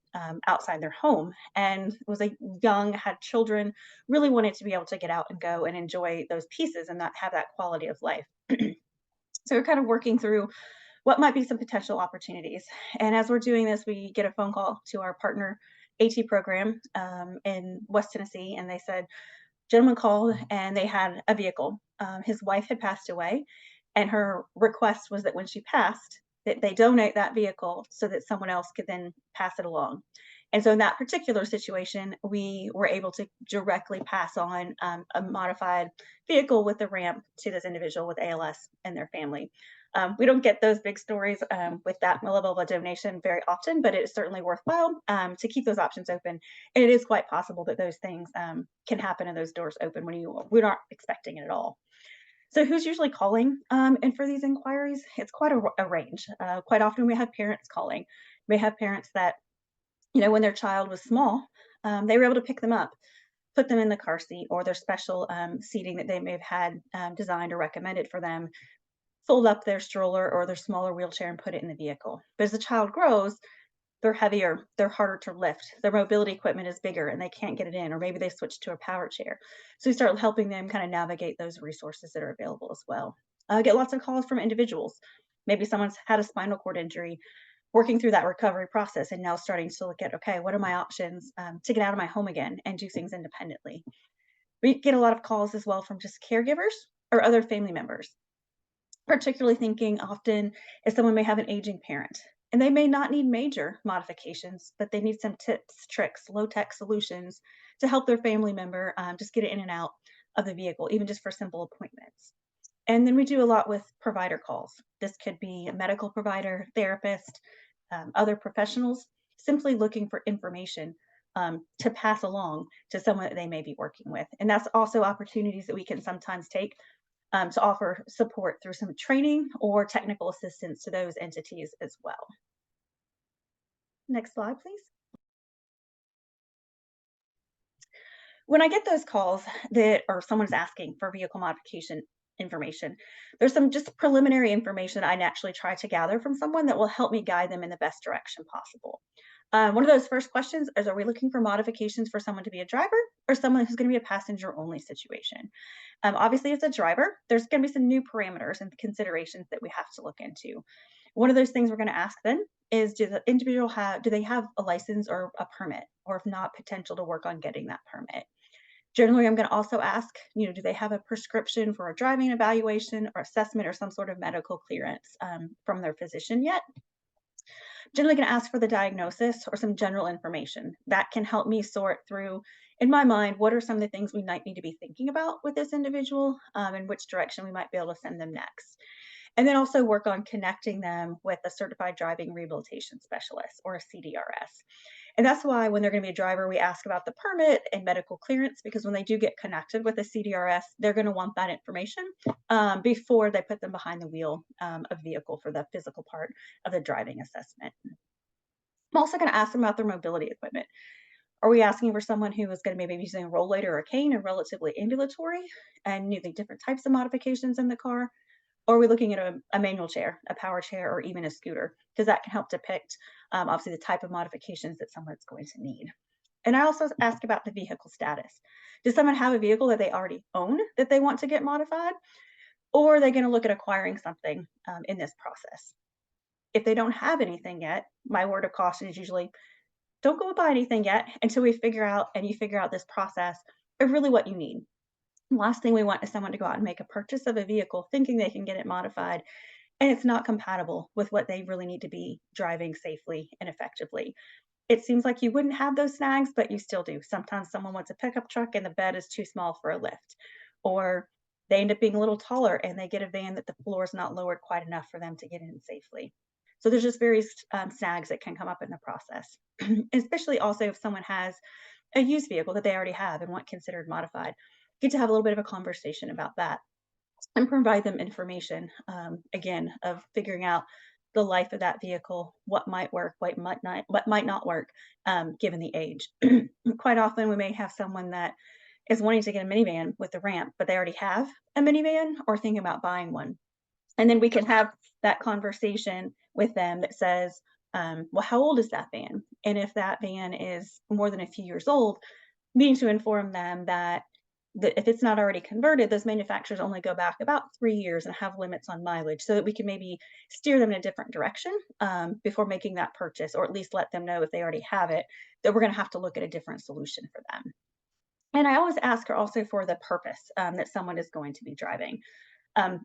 outside their home, and was a young, had children, really wanted to be able to get out and go and enjoy those pieces and not have that quality of life. So we're kind of working through what might be some potential opportunities. And as we're doing this, we get a phone call to our partner AT program in West Tennessee, and they said, gentleman called and they had a vehicle. His wife had passed away, and her request was that when she passed, that they donate that vehicle so that someone else could then pass it along. And so in that particular situation, we were able to directly pass on a modified vehicle with a ramp to this individual with ALS and their family. We don't get those big stories with that level of a donation very often, but it is certainly worthwhile to keep those options open. And it is quite possible that those things can happen and those doors open when we're not expecting it at all. So who's usually calling and for these inquiries? It's quite a range. Quite often we have parents calling. We have parents that, when their child was small, they were able to pick them up, put them in the car seat or their special seating that they may have had designed or recommended for them, fold up their stroller or their smaller wheelchair and put it in the vehicle. But as the child grows, they're heavier, they're harder to lift, their mobility equipment is bigger and they can't get it in, or maybe they switch to a power chair. So we start helping them kind of navigate those resources that are available as well. I get lots of calls from individuals. Maybe someone's had a spinal cord injury, working through that recovery process and now starting to look at, okay, what are my options to get out of my home again and do things independently. We get a lot of calls as well from just caregivers or other family members, particularly thinking often if someone may have an aging parent and they may not need major modifications, but they need some tips, tricks, low-tech solutions to help their family member just get it in and out of the vehicle, even just for simple appointments. And then we do a lot with provider calls. This could be a medical provider, therapist, other professionals, simply looking for information to pass along to someone that they may be working with. And that's also opportunities that we can sometimes take to offer support through some training or technical assistance to those entities as well. Next slide, please. When I get those calls that or someone's asking for vehicle modification information, there's some just preliminary information I naturally try to gather from someone that will help me guide them in the best direction possible. One of those first questions is, are we looking for modifications for someone to be a driver or someone who's going to be a passenger only situation? Obviously, as a driver, there's going to be some new parameters and considerations that we have to look into. One of those things we're going to ask then is, do they have a license or a permit, or if not, potential to work on getting that permit? Generally, I'm going to also ask, do they have a prescription for a driving evaluation or assessment or some sort of medical clearance from their physician yet? Generally going to ask for the diagnosis or some general information that can help me sort through, in my mind, what are some of the things we might need to be thinking about with this individual and which direction we might be able to send them next. And then also work on connecting them with a certified driving rehabilitation specialist or a CDRS. And that's why when they're going to be a driver, we ask about the permit and medical clearance, because when they do get connected with a CDRS, they're going to want that information before they put them behind the wheel of a vehicle for the physical part of the driving assessment. I'm also going to ask them about their mobility equipment. Are we asking for someone who is going to maybe be using a rollator or a cane and relatively ambulatory and using different types of modifications in the car? Or are we looking at a manual chair, a power chair, or even a scooter? Because that can help depict, obviously, the type of modifications that someone's going to need. And I also ask about the vehicle status. Does someone have a vehicle that they already own that they want to get modified? Or are they going to look at acquiring something in this process? If they don't have anything yet, my word of caution is usually, don't go buy anything yet until you figure out this process of really what you need. Last thing we want is someone to go out and make a purchase of a vehicle thinking they can get it modified, and it's not compatible with what they really need to be driving safely and effectively. It seems like you wouldn't have those snags, but you still do. Sometimes someone wants a pickup truck and the bed is too small for a lift, or they end up being a little taller and they get a van that the floor is not lowered quite enough for them to get in safely. So there's just various snags that can come up in the process, especially also if someone has a used vehicle that they already have and want considered modified. get to have a little bit of a conversation about that and provide them information, again, of figuring out the life of that vehicle, what might work, what might not work, given the age. Quite often, we may have someone that is wanting to get a minivan with a ramp, but they already have a minivan or thinking about buying one. And then we can have that conversation with them that says, well, how old is that van? And if that van is more than a few years old, needing to inform them that if it's not already converted, those manufacturers only go back about 3 years and have limits on mileage, so that we can maybe steer them in a different direction before making that purchase, or at least let them know if they already have it, that we're going to have to look at a different solution for them. And I always ask her also for the purpose that someone is going to be driving.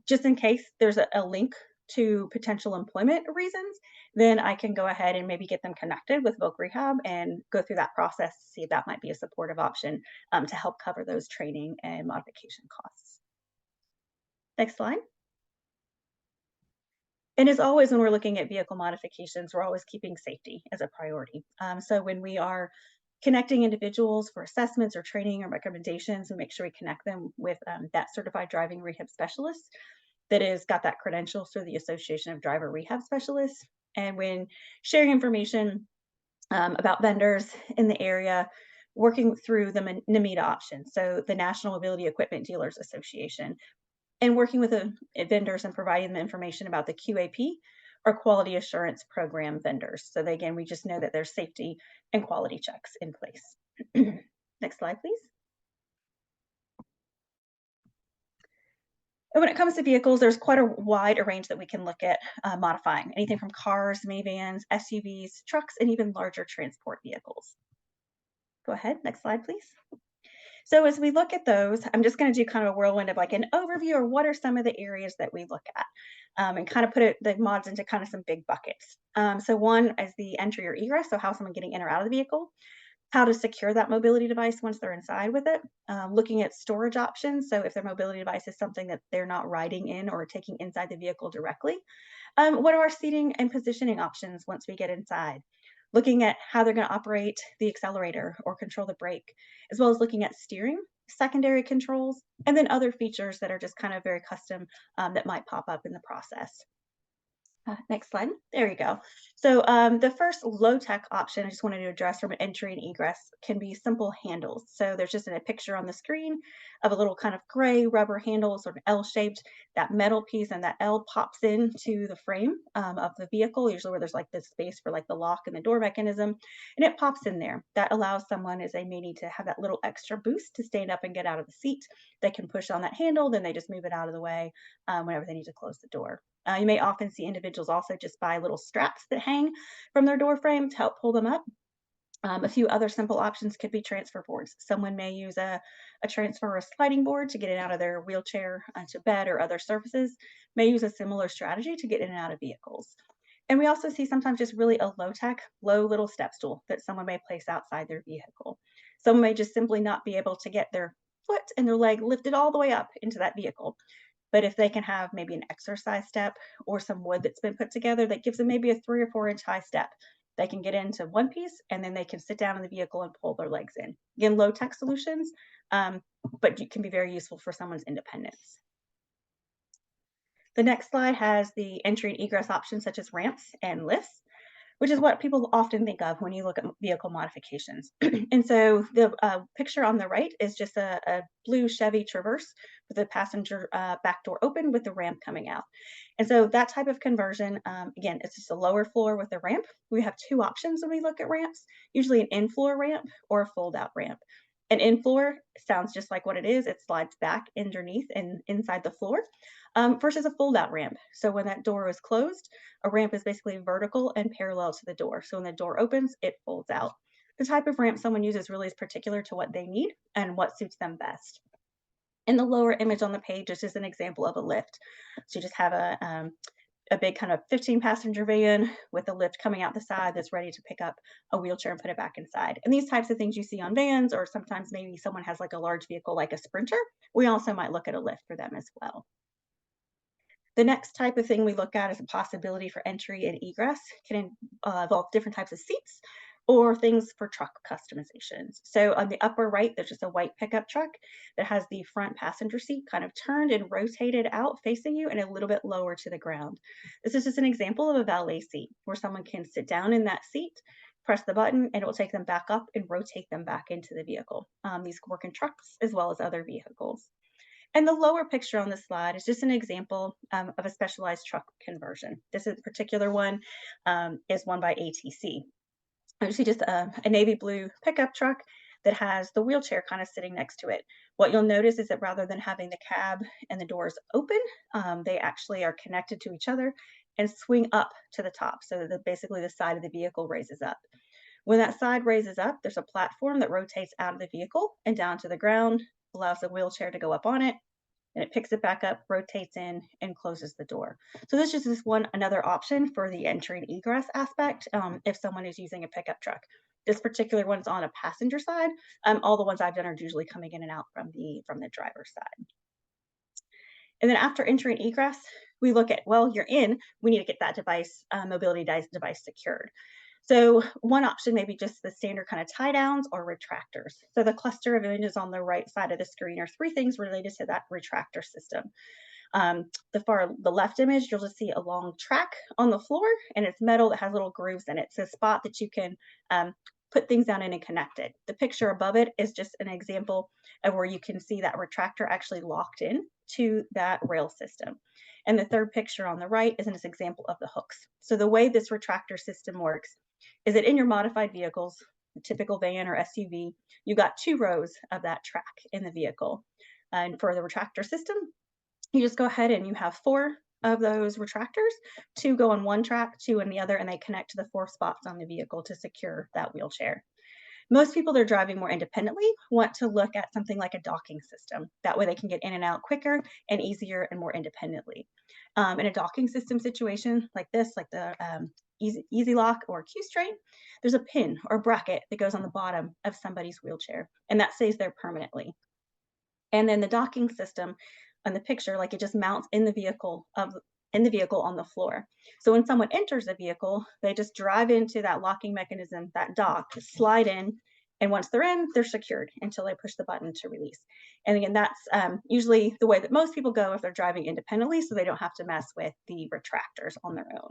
Just in case there's a link to potential employment reasons, then I can go ahead and maybe get them connected with Voc Rehab and go through that process to see if that might be a supportive option to help cover those training and modification costs. Next slide. And as always, when we're looking at vehicle modifications, we're always keeping safety as a priority. So when we are connecting individuals for assessments or training or recommendations, we make sure we connect them with that certified driving rehab specialist that has got that credential through the Association of Driver Rehab Specialists. And when sharing information about vendors in the area, working through the NMEDA options, so the National Mobility Equipment Dealers Association, and working with the vendors and providing the information about the QAP or quality assurance program vendors. So that, again, we just know that there's safety and quality checks in place. Next slide, please. And when it comes to vehicles, there's quite a wide range that we can look at modifying, anything from cars, minivans, SUVs, trucks, and even larger transport vehicles. Go ahead, next slide, please. So as we look at those, I'm just going to do kind of a whirlwind of like an overview or what are some of the areas that we look at and kind of put the mods into kind of some big buckets. So one is the entry or egress, so how someone getting in or out of the vehicle, how to secure that mobility device once they're inside with it, looking at storage options. So if their mobility device is something that they're not riding in or taking inside the vehicle directly, what are our seating and positioning options once we get inside? Looking at how they're going to operate the accelerator or control the brake, as well as looking at steering, secondary controls, and then other features that are just kind of very custom that might pop up in the process. Next slide. There you go. So the first low-tech option I just wanted to address from an entry and egress can be simple handles. So there's just a picture on the screen of a little kind of gray rubber handle, sort of L-shaped. That metal piece and that L pops into the frame of the vehicle, usually where there's like this space for like the lock and the door mechanism, and it pops in there. That allows someone, as they may need to have that little extra boost to stand up and get out of the seat, they can push on that handle, then they just move it out of the way whenever they need to close the door. You may often see individuals also just buy little straps that hang from their door frame to help pull them up. A few other simple options could be transfer boards. Someone may use a transfer or a sliding board to get in and out of their wheelchair to bed or other surfaces, may use a similar strategy to get in and out of vehicles. And we also see sometimes just really a low-tech, low little step stool that someone may place outside their vehicle. Someone may just simply not be able to get their foot and their leg lifted all the way up into that vehicle. But if they can have maybe an exercise step or some wood that's been put together that gives them maybe a 3 or 4 inch high step, they can get into one piece and then they can sit down in the vehicle and pull their legs in. Again, low tech solutions, but it can be very useful for someone's independence. The next slide has the entry and egress options such as ramps and lifts, which is what people often think of when you look at vehicle modifications. And so the picture on the right is just a blue Chevy Traverse with the passenger back door open with the ramp coming out. And so that type of conversion, again, it's just a lower floor with a ramp. We have 2 options when we look at ramps, usually an in-floor ramp or a fold-out ramp. An in-floor sounds just like what it is. It slides back underneath and inside the floor versus a fold-out ramp. So when that door is closed, a ramp is basically vertical and parallel to the door. So when the door opens, it folds out. The type of ramp someone uses really is particular to what they need and what suits them best. In the lower image on the page is just an example of a lift. So you just have a big kind of 15-passenger van with a lift coming out the side that's ready to pick up a wheelchair and put it back inside. And these types of things you see on vans, or sometimes maybe someone has like a large vehicle like a Sprinter, we also might look at a lift for them as well. The next type of thing we look at as a possibility for entry and egress can involve different types of seats or things for truck customizations. So on the upper right, there's just a white pickup truck that has the front passenger seat kind of turned and rotated out facing you and a little bit lower to the ground. This is just an example of a valet seat where someone can sit down in that seat, press the button, and it will take them back up and rotate them back into the vehicle. These work in trucks as well as other vehicles. And the lower picture on the slide is just an example of a specialized truck conversion. This is particular one is one by ATC. You see just a navy blue pickup truck that has the wheelchair kind of sitting next to it. What you'll notice is that rather than having the cab and the doors open, they actually are connected to each other and swing up to the top so that basically the side of the vehicle raises up. When that side raises up, there's a platform that rotates out of the vehicle and down to the ground, allows the wheelchair to go up on it, and it picks it back up, rotates in, and closes the door. So this is just another option for the entry and egress aspect if someone is using a pickup truck. This particular one's on a passenger side. All the ones I've done are usually coming in and out from the driver's side. And then after entry and egress, we look at, well, you're in, we need to get that device, mobility device secured. So one option may be just the standard kind of tie downs or retractors. So the cluster of images on the right side of the screen are three things related to that retractor system. The left image, you'll just see a long track on the floor, and it's metal that has little grooves in it. It's a spot that you can put things down in and connect it. The picture above it is just an example of where you can see that retractor actually locked in to that rail system. And the third picture on the right is an example of the hooks. So the way this retractor system works is that in your modified vehicles, a typical van or SUV, you got 2 rows of that track in the vehicle. And for the retractor system, you just go ahead and you have 4 of those retractors. 2 go on one track, 2 on the other, and they connect to the 4 spots on the vehicle to secure that wheelchair. Most people that are driving more independently want to look at something like a docking system. That way they can get in and out quicker and easier and more independently. In a docking system situation like this, like the Easy Lock or Q-Strain, there's a pin or bracket that goes on the bottom of somebody's wheelchair, and that stays there permanently. And then the docking system on the picture, like it just mounts in the vehicle on the floor. So when someone enters a vehicle, they just drive into that locking mechanism, that dock, slide in, and once they're in, they're secured until they push the button to release. And again, that's usually the way that most people go if they're driving independently, so they don't have to mess with the retractors on their own.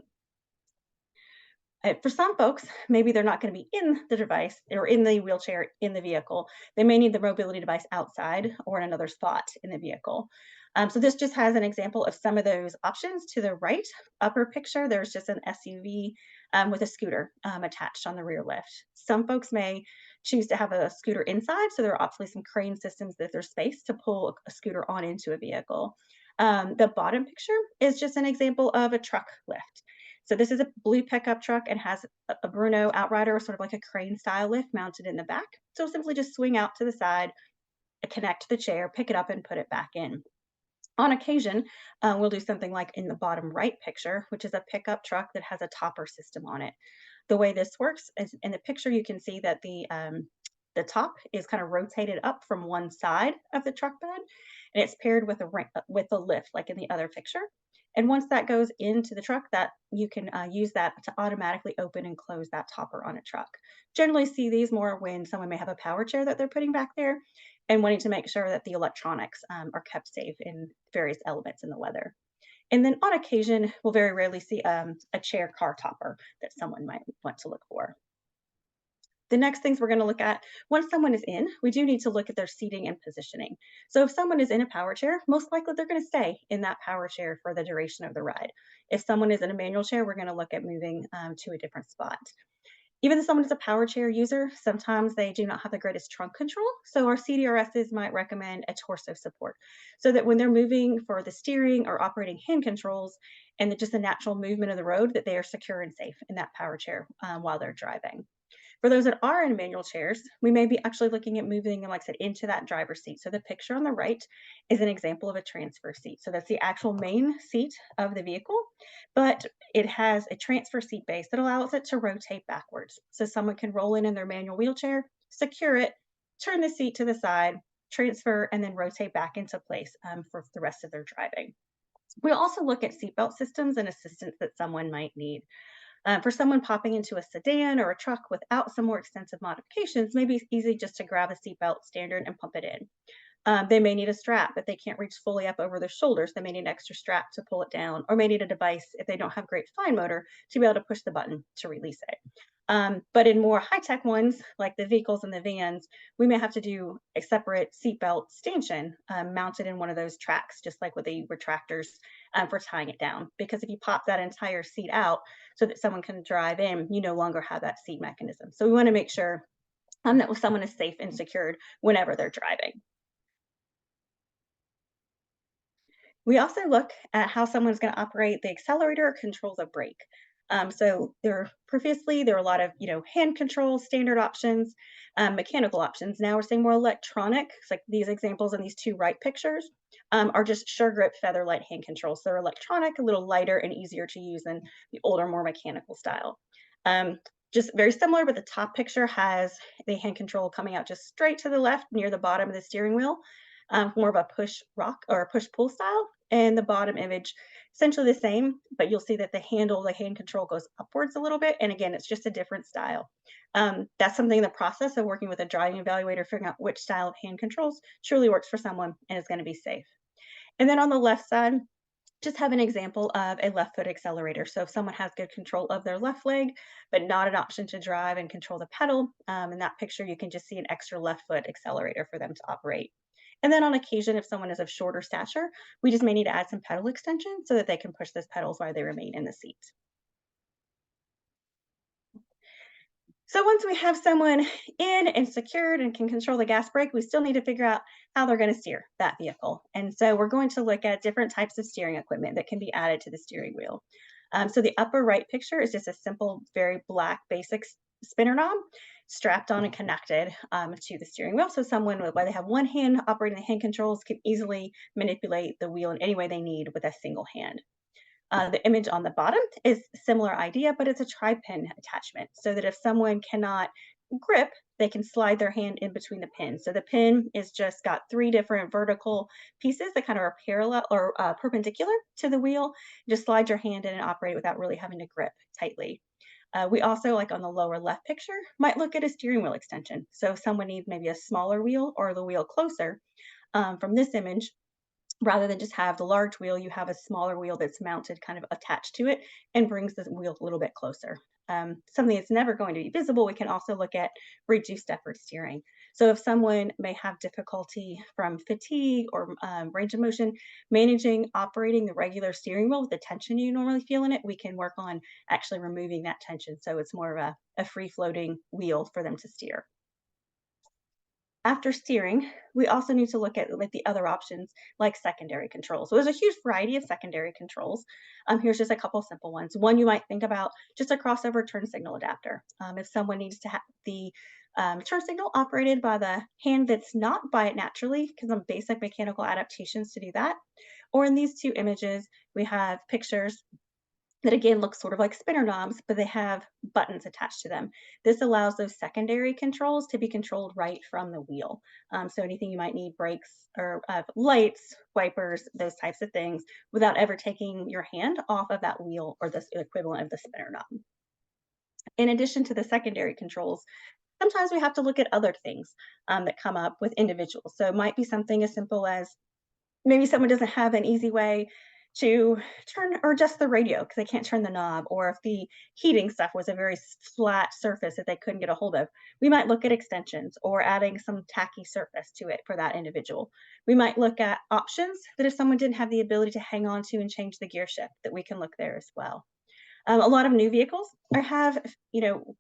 For some folks, maybe they're not going to be in the device or in the wheelchair in the vehicle. They may need the mobility device outside or in another spot in the vehicle. So this just has an example of some of those options. To the right upper picture, there's just an SUV with a scooter attached on the rear lift. Some folks may choose to have a scooter inside, so there are obviously some crane systems that there's space to pull a scooter on into a vehicle. The bottom picture is just an example of a truck lift. So this is a blue pickup truck and has a Bruno Outrider, sort of like a crane style lift mounted in the back. So simply just swing out to the side, connect the chair, pick it up and put it back in. On occasion, we'll do something like in the bottom right picture, which is a pickup truck that has a topper system on it. The way this works is in the picture, you can see that the top is kind of rotated up from one side of the truck bed, and it's paired with a lift, like in the other picture. And once that goes into the truck, that you can use that to automatically open and close that topper on a truck. Generally see these more when someone may have a power chair that they're putting back there and wanting to make sure that the electronics are kept safe in various elements in the weather. And then on occasion, we'll very rarely see a chair car topper that someone might want to look for. The next things we're going to look at, once someone is in, we do need to look at their seating and positioning. So if someone is in a power chair, most likely they're going to stay in that power chair for the duration of the ride. If someone is in a manual chair, we're going to look at moving to a different spot. Even if someone is a power chair user, sometimes they do not have the greatest trunk control. So our CDRSs might recommend a torso support so that when they're moving for the steering or operating hand controls and just the natural movement of the road, that they are secure and safe in that power chair while they're driving. For those that are in manual chairs, we may be actually looking at moving, like I said, into that driver's seat. So the picture on the right is an example of a transfer seat. So that's the actual main seat of the vehicle, but it has a transfer seat base that allows it to rotate backwards. So someone can roll in their manual wheelchair, secure it, turn the seat to the side, transfer, and then rotate back into place for the rest of their driving. We'll also look at seatbelt systems and assistance that someone might need. For someone popping into a sedan or a truck without some more extensive modifications, maybe it's easy just to grab a seatbelt standard and pump it in. They may need a strap if they can't reach fully up over their shoulders. They may need an extra strap to pull it down, or may need a device if they don't have great fine motor to be able to push the button to release it. But in more high-tech ones, like the vehicles and the vans, we may have to do a separate seatbelt stanchion mounted in one of those tracks, just like with the retractors for tying it down. Because if you pop that entire seat out so that someone can drive in, you no longer have that seat mechanism. So we want to make sure that someone is safe and secured whenever they're driving. We also look at how someone's going to operate the accelerator or control the brake. So previously there were a lot of hand controls, standard options, mechanical options. Now we're seeing more electronic. It's like these examples in these two right pictures are just sure grip feather light hand controls. So they're electronic, a little lighter and easier to use than the older, more mechanical style. Just very similar, but the top picture has the hand control coming out just straight to the left near the bottom of the steering wheel, more of a push rock or push pull style. And the bottom image, essentially the same, but you'll see that the hand control goes upwards a little bit. And again, it's just a different style. That's something in the process of working with a driving evaluator, figuring out which style of hand controls truly works for someone and is going to be safe. And then on the left side, just have an example of a left foot accelerator. So if someone has good control of their left leg, but not an option to drive and control the pedal, in that picture, you can just see an extra left foot accelerator for them to operate. And then on occasion, if someone is of shorter stature, we just may need to add some pedal extension so that they can push those pedals while they remain in the seat. So once we have someone in and secured and can control the gas brake, we still need to figure out how they're going to steer that vehicle. And so we're going to look at different types of steering equipment that can be added to the steering wheel. So the upper right picture is just a simple, very black, basic spinner knob strapped on and connected to the steering wheel. So someone, while they have one hand operating the hand controls, can easily manipulate the wheel in any way they need with a single hand. The image on the bottom is a similar idea, but it's a tri-pin attachment so that if someone cannot grip, they can slide their hand in between the pins. So the pin is just got 3 different vertical pieces that kind of are parallel or perpendicular to the wheel. Just slide your hand in and operate without really having to grip tightly. We also, like on the lower left picture, might look at a steering wheel extension. So if someone needs maybe a smaller wheel or the wheel closer, from this image, rather than just have the large wheel, you have a smaller wheel that's mounted kind of attached to it and brings the wheel a little bit closer. Something that's never going to be visible, we can also look at reduced effort steering. So if someone may have difficulty from fatigue or range of motion, managing operating the regular steering wheel with the tension you normally feel in it, we can work on actually removing that tension so it's more of a free-floating wheel for them to steer. After steering, we also need to look at the other options like secondary controls. So there's a huge variety of secondary controls. Here's just a couple simple ones. One you might think about, just a crossover turn signal adapter. If someone needs to have the turn signal operated by the hand that's not by it naturally, because some basic mechanical adaptations to do that. Or in these two images, we have pictures that again look sort of like spinner knobs, but they have buttons attached to them. This allows those secondary controls to be controlled right from the wheel. So anything you might need, brakes or lights, wipers, those types of things, without ever taking your hand off of that wheel or the equivalent of the spinner knob. In addition to the secondary controls, sometimes we have to look at other things that come up with individuals. So it might be something as simple as maybe someone doesn't have an easy way to turn or adjust the radio because they can't turn the knob, or if the heating stuff was a very flat surface that they couldn't get a hold of, we might look at extensions or adding some tacky surface to it for that individual. We might look at options that if someone didn't have the ability to hang on to and change the gear shift, that we can look there as well. A lot of new vehicles have,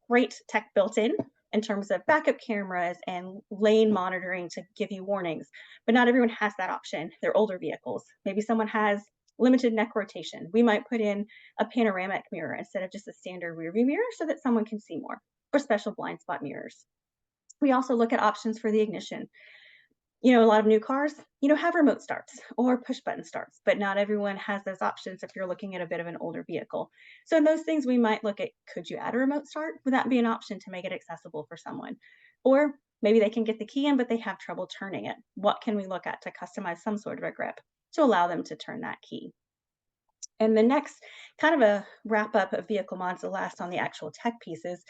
great tech built in terms of backup cameras and lane monitoring to give you warnings, but not everyone has that option. They're older vehicles. Maybe someone has limited neck rotation. We might put in a panoramic mirror instead of just a standard rearview mirror so that someone can see more, or special blind spot mirrors. We also look at options for the ignition. A lot of new cars, have remote starts or push button starts, but not everyone has those options if you're looking at a bit of an older vehicle. So in those things, we might look at, could you add a remote start? Would that be an option to make it accessible for someone? Or maybe they can get the key in, but they have trouble turning it. What can we look at to customize some sort of a grip to allow them to turn that key? And the next kind of a wrap up of vehicle mods, the last on the actual tech pieces,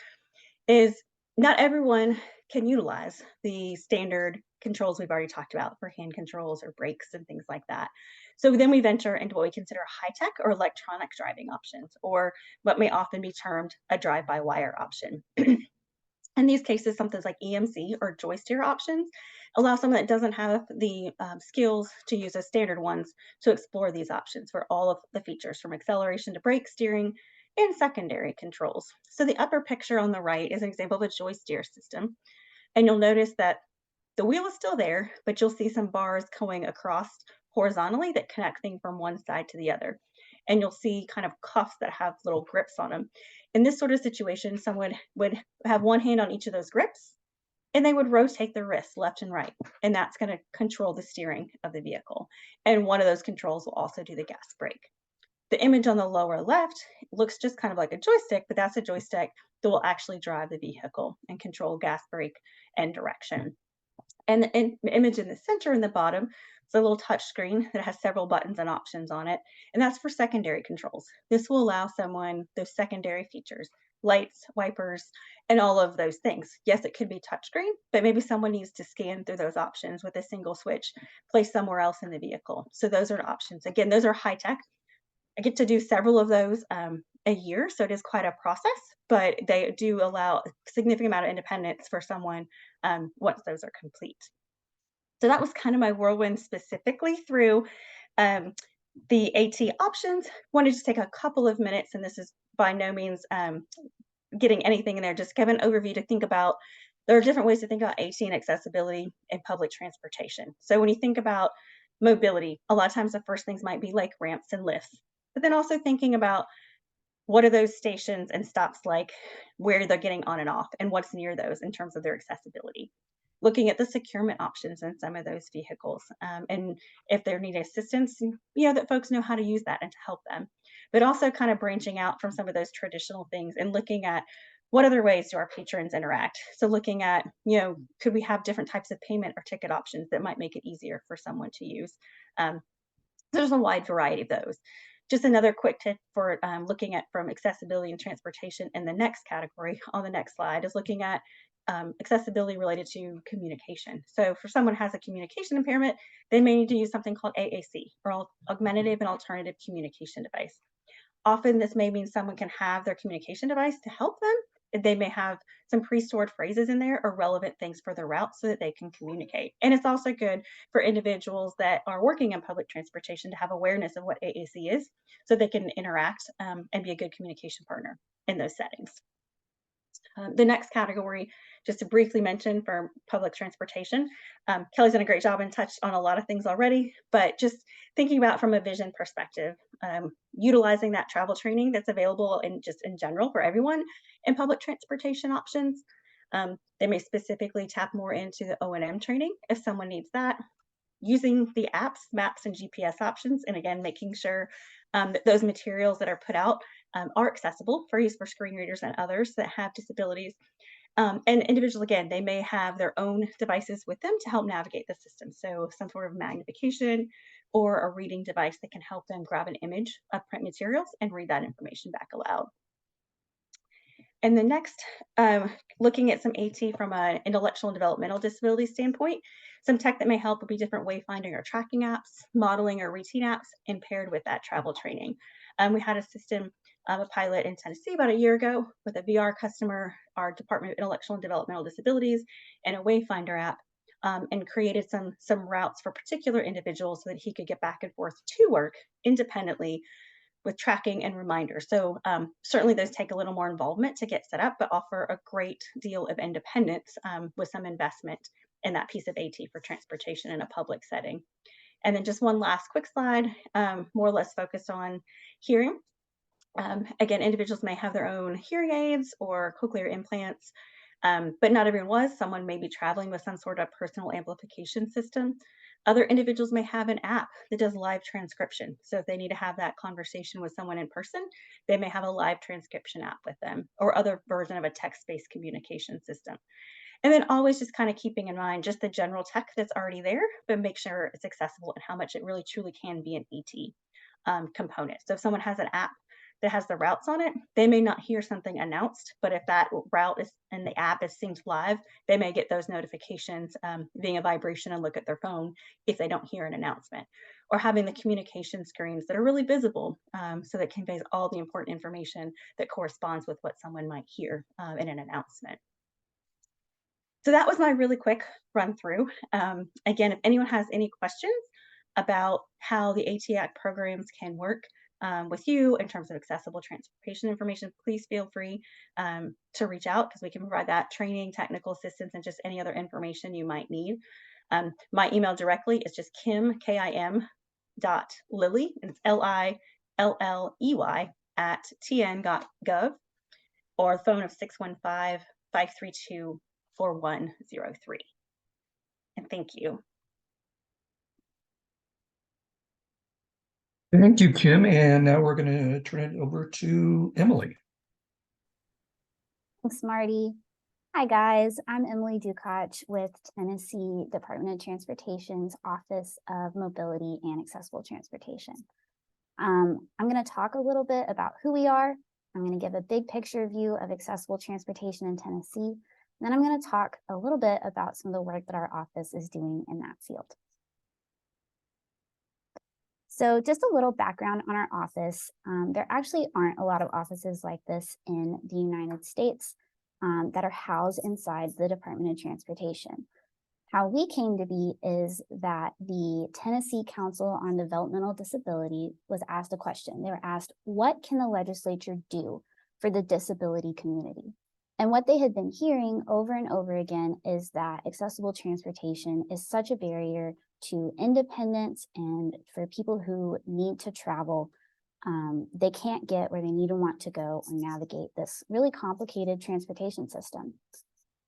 is not everyone can utilize the standard controls we've already talked about for hand controls or brakes and things like that. So then we venture into what we consider high tech or electronic driving options, or what may often be termed a drive by wire option. In these cases, something like EMC or joy steer options allow someone that doesn't have the skills to use the standard ones to explore these options for all of the features from acceleration to brake steering and secondary controls. So the upper picture on the right is an example of a joy steer system. And you'll notice that the wheel is still there, but you'll see some bars going across horizontally that connect things from one side to the other. And you'll see kind of cuffs that have little grips on them. In this sort of situation, someone would have one hand on each of those grips and they would rotate their wrists left and right. And that's going to control the steering of the vehicle. And one of those controls will also do the gas brake. The image on the lower left looks just kind of like a joystick, but that's a joystick that will actually drive the vehicle and control gas brake and direction. And the image in the center in the bottom is a little touch screen that has several buttons and options on it. And that's for secondary controls. This will allow someone those secondary features, lights, wipers, and all of those things. Yes, it could be touchscreen, but maybe someone needs to scan through those options with a single switch placed somewhere else in the vehicle. So those are options. Again, those are high tech. I get to do several of those a year, so it is quite a process, but they do allow a significant amount of independence for someone once those are complete. So that was kind of my whirlwind specifically through the AT options. Wanted to take a couple of minutes, and this is by no means getting anything in there, just give an overview to think about. There are different ways to think about AT and accessibility in public transportation. So when you think about mobility, a lot of times the first things might be like ramps and lifts, but then also thinking about what are those stations and stops like, where they're getting on and off, and what's near those in terms of their accessibility. Looking at the securement options in some of those vehicles, and if they're needing assistance, that folks know how to use that and to help them. But also kind of branching out from some of those traditional things and looking at what other ways do our patrons interact. So looking at, could we have different types of payment or ticket options that might make it easier for someone to use? There's a wide variety of those. Just another quick tip for looking at from accessibility and transportation in the next category on the next slide is looking at accessibility related to communication. So for someone who has a communication impairment, they may need to use something called AAC, or Augmentative and Alternative Communication Device. Often this may mean someone can have their communication device to help them. They may have some pre-stored phrases in there or relevant things for their route so that they can communicate. And it's also good for individuals that are working in public transportation to have awareness of what AAC is so they can interact and be a good communication partner in those settings. The next category, just to briefly mention for public transportation, Kelly's done a great job and touched on a lot of things already, but just thinking about from a vision perspective, utilizing that travel training that's available in just in general for everyone in public transportation options. They may specifically tap more into the O&M training if someone needs that. Using the apps, maps, and GPS options, and again, making sure that those materials that are put out are accessible for use for screen readers and others that have disabilities. And individuals, again, they may have their own devices with them to help navigate the system. So some sort of magnification or a reading device that can help them grab an image of print materials and read that information back aloud. And the next, looking at some AT from an intellectual and developmental disability standpoint, some tech that may help would be different wayfinding or tracking apps, modeling or routine apps, and paired with that travel training. We had a system, a pilot in Tennessee about a year ago with a VR customer, our Department of Intellectual and Developmental Disabilities, and a wayfinder app, and created some routes for particular individuals so that he could get back and forth to work independently with tracking and reminders. So certainly those take a little more involvement to get set up, but offer a great deal of independence with some investment in that piece of AT for transportation in a public setting. And then just one last quick slide, more or less focused on hearing. Again, individuals may have their own hearing aids or cochlear implants, but not everyone was. Someone may be traveling with some sort of personal amplification system. Other individuals may have an app that does live transcription. So if they need to have that conversation with someone in person, they may have a live transcription app with them or other version of a text-based communication system. And then always just kind of keeping in mind just the general tech that's already there, but make sure it's accessible and how much it really truly can be an ET. component. So if someone has an app that has the routes on it, they may not hear something announced, but if that route is in the app is synced live, they may get those notifications via vibration and look at their phone if they don't hear an announcement. Or having the communication screens that are really visible, so that conveys all the important information that corresponds with what someone might hear in an announcement. So that was my really quick run through. Again, if anyone has any questions about how the ATAC programs can work with you in terms of accessible transportation information, please feel free to reach out, because we can provide that training, technical assistance, and just any other information you might need. My email directly is just kim.lilley, and it's LILLEY @tn.gov, or the phone of 615-532-4103. And thank you. Thank you, Kim. And now we're going to turn it over to Emily. Thanks, Marty. Hi, guys. I'm Emily Dukoch with Tennessee Department of Transportation's Office of Mobility and Accessible Transportation. I'm going to talk a little bit about who we are. I'm going to give a big picture view of accessible transportation in Tennessee. And then I'm going to talk a little bit about some of the work that our office is doing in that field. So just a little background on our office. There actually aren't a lot of offices like this in the United States that are housed inside the Department of Transportation. How we came to be is that the Tennessee Council on Developmental Disability was asked a question. They were asked, what can the legislature do for the disability community? And what they had been hearing over and over again is that accessible transportation is such a barrier to independence, and for people who need to travel, they can't get where they need and want to go or navigate this really complicated transportation system.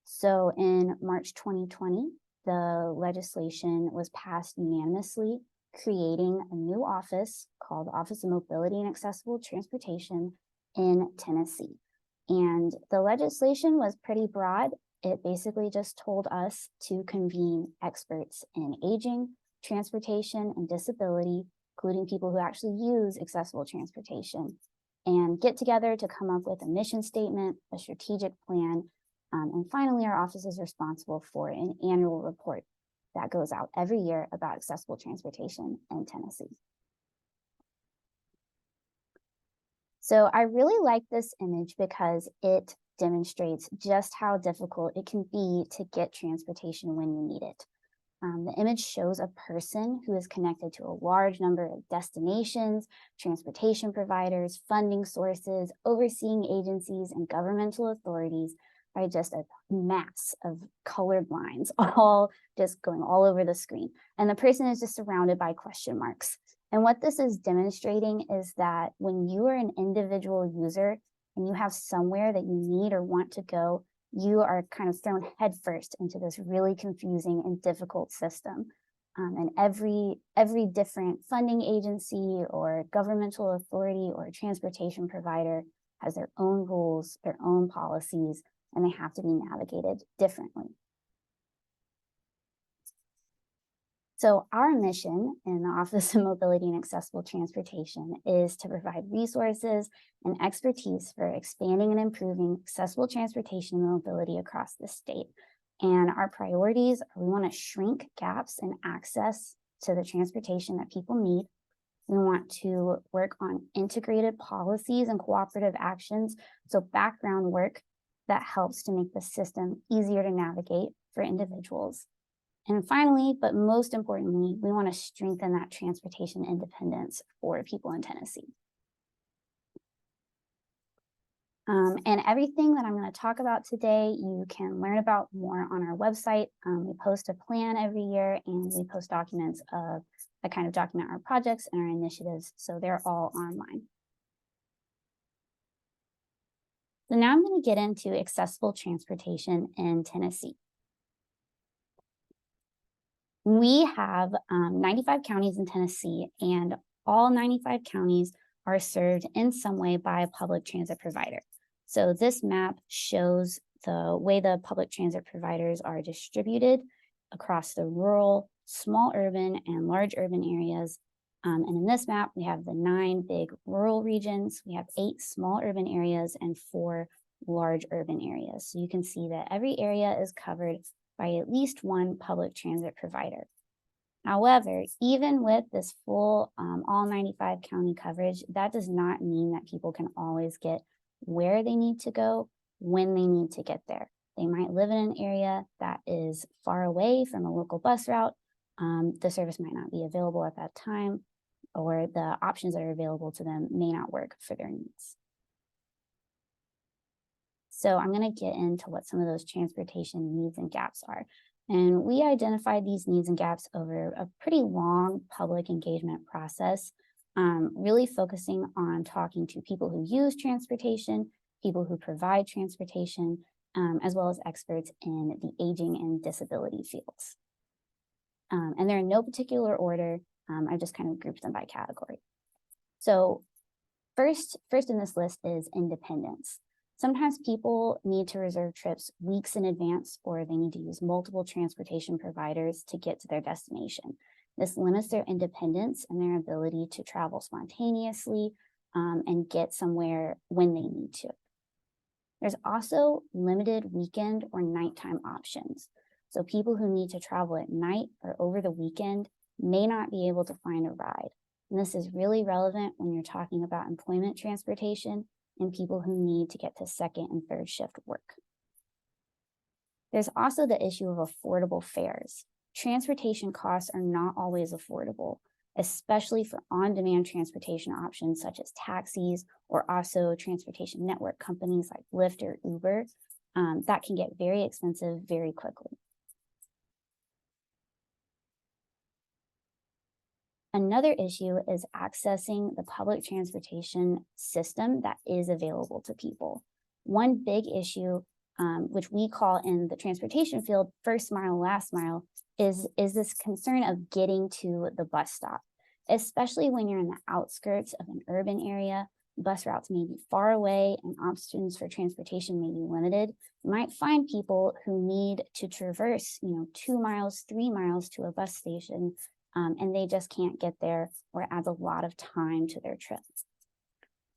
So in March 2020, the legislation was passed unanimously, creating a new office called the Office of Mobility and Accessible Transportation in Tennessee. And the legislation was pretty broad. It basically just told us to convene experts in aging, transportation, and disability, including people who actually use accessible transportation, and get together to come up with a mission statement, a strategic plan, and finally, our office is responsible for an annual report that goes out every year about accessible transportation in Tennessee. So I really like this image because it demonstrates just how difficult it can be to get transportation when you need it. The image shows a person who is connected to a large number of destinations, transportation providers, funding sources, overseeing agencies, and governmental authorities by just a mass of colored lines, all just going all over the screen. And the person is just surrounded by question marks. And what this is demonstrating is that when you are an individual user and you have somewhere that you need or want to go, you are kind of thrown headfirst into this really confusing and difficult system. And every different funding agency or governmental authority or transportation provider has their own rules, their own policies, and they have to be navigated differently. So our mission in the Office of Mobility and Accessible Transportation is to provide resources and expertise for expanding and improving accessible transportation and mobility across the state. And our priorities are, we want to shrink gaps in access to the transportation that people need. We want to work on integrated policies and cooperative actions, so background work that helps to make the system easier to navigate for individuals. And finally, but most importantly, we want to strengthen that transportation independence for people in Tennessee. And everything that I'm going to talk about today, you can learn about more on our website. We post a plan every year, and we post documents that kind of document our projects and our initiatives, so they're all online. So now I'm going to get into accessible transportation in Tennessee. We have 95 counties in Tennessee, and all 95 counties are served in some way by a public transit provider. So this map shows the way the public transit providers are distributed across the rural, small urban, and large urban areas. And in this map, we have the 9 big rural regions, we have 8 small urban areas, and 4 large urban areas. So you can see that every area is covered by at least one public transit provider. However, even with this full all 95 county coverage, that does not mean that people can always get where they need to go when they need to get there. They might live in an area that is far away from a local bus route. The service might not be available at that time, or the options that are available to them may not work for their needs. So I'm going to get into what some of those transportation needs and gaps are. And we identified these needs and gaps over a pretty long public engagement process, really focusing on talking to people who use transportation, people who provide transportation, as well as experts in the aging and disability fields. And they're in no particular order. I just kind of grouped them by category. So first in this list is independence. Sometimes people need to reserve trips weeks in advance, or they need to use multiple transportation providers to get to their destination. This limits their independence and their ability to travel spontaneously and get somewhere when they need to. There's also limited weekend or nighttime options. So people who need to travel at night or over the weekend may not be able to find a ride. And this is really relevant when you're talking about employment transportation and people who need to get to second and third shift work. There's also the issue of affordable fares. Transportation costs are not always affordable, especially for on-demand transportation options such as taxis, or also transportation network companies like Lyft or Uber. That can get very expensive very quickly. Another issue is accessing the public transportation system that is available to people. One big issue, which we call in the transportation field first mile, last mile, is this concern of getting to the bus stop, especially when you're in the outskirts of an urban area. Bus routes may be far away and options for transportation may be limited. You might find people who need to traverse, 2 miles, 3 miles to a bus station, and they just can't get there, or it adds a lot of time to their trip.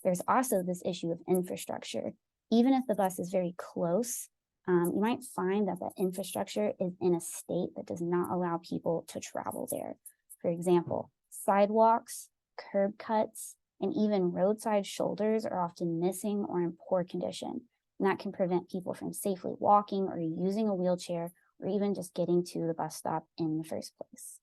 There's also this issue of infrastructure. Even if the bus is very close, you might find that the infrastructure is in a state that does not allow people to travel there. For example, sidewalks, curb cuts, and even roadside shoulders are often missing or in poor condition. And that can prevent people from safely walking or using a wheelchair, or even just getting to the bus stop in the first place.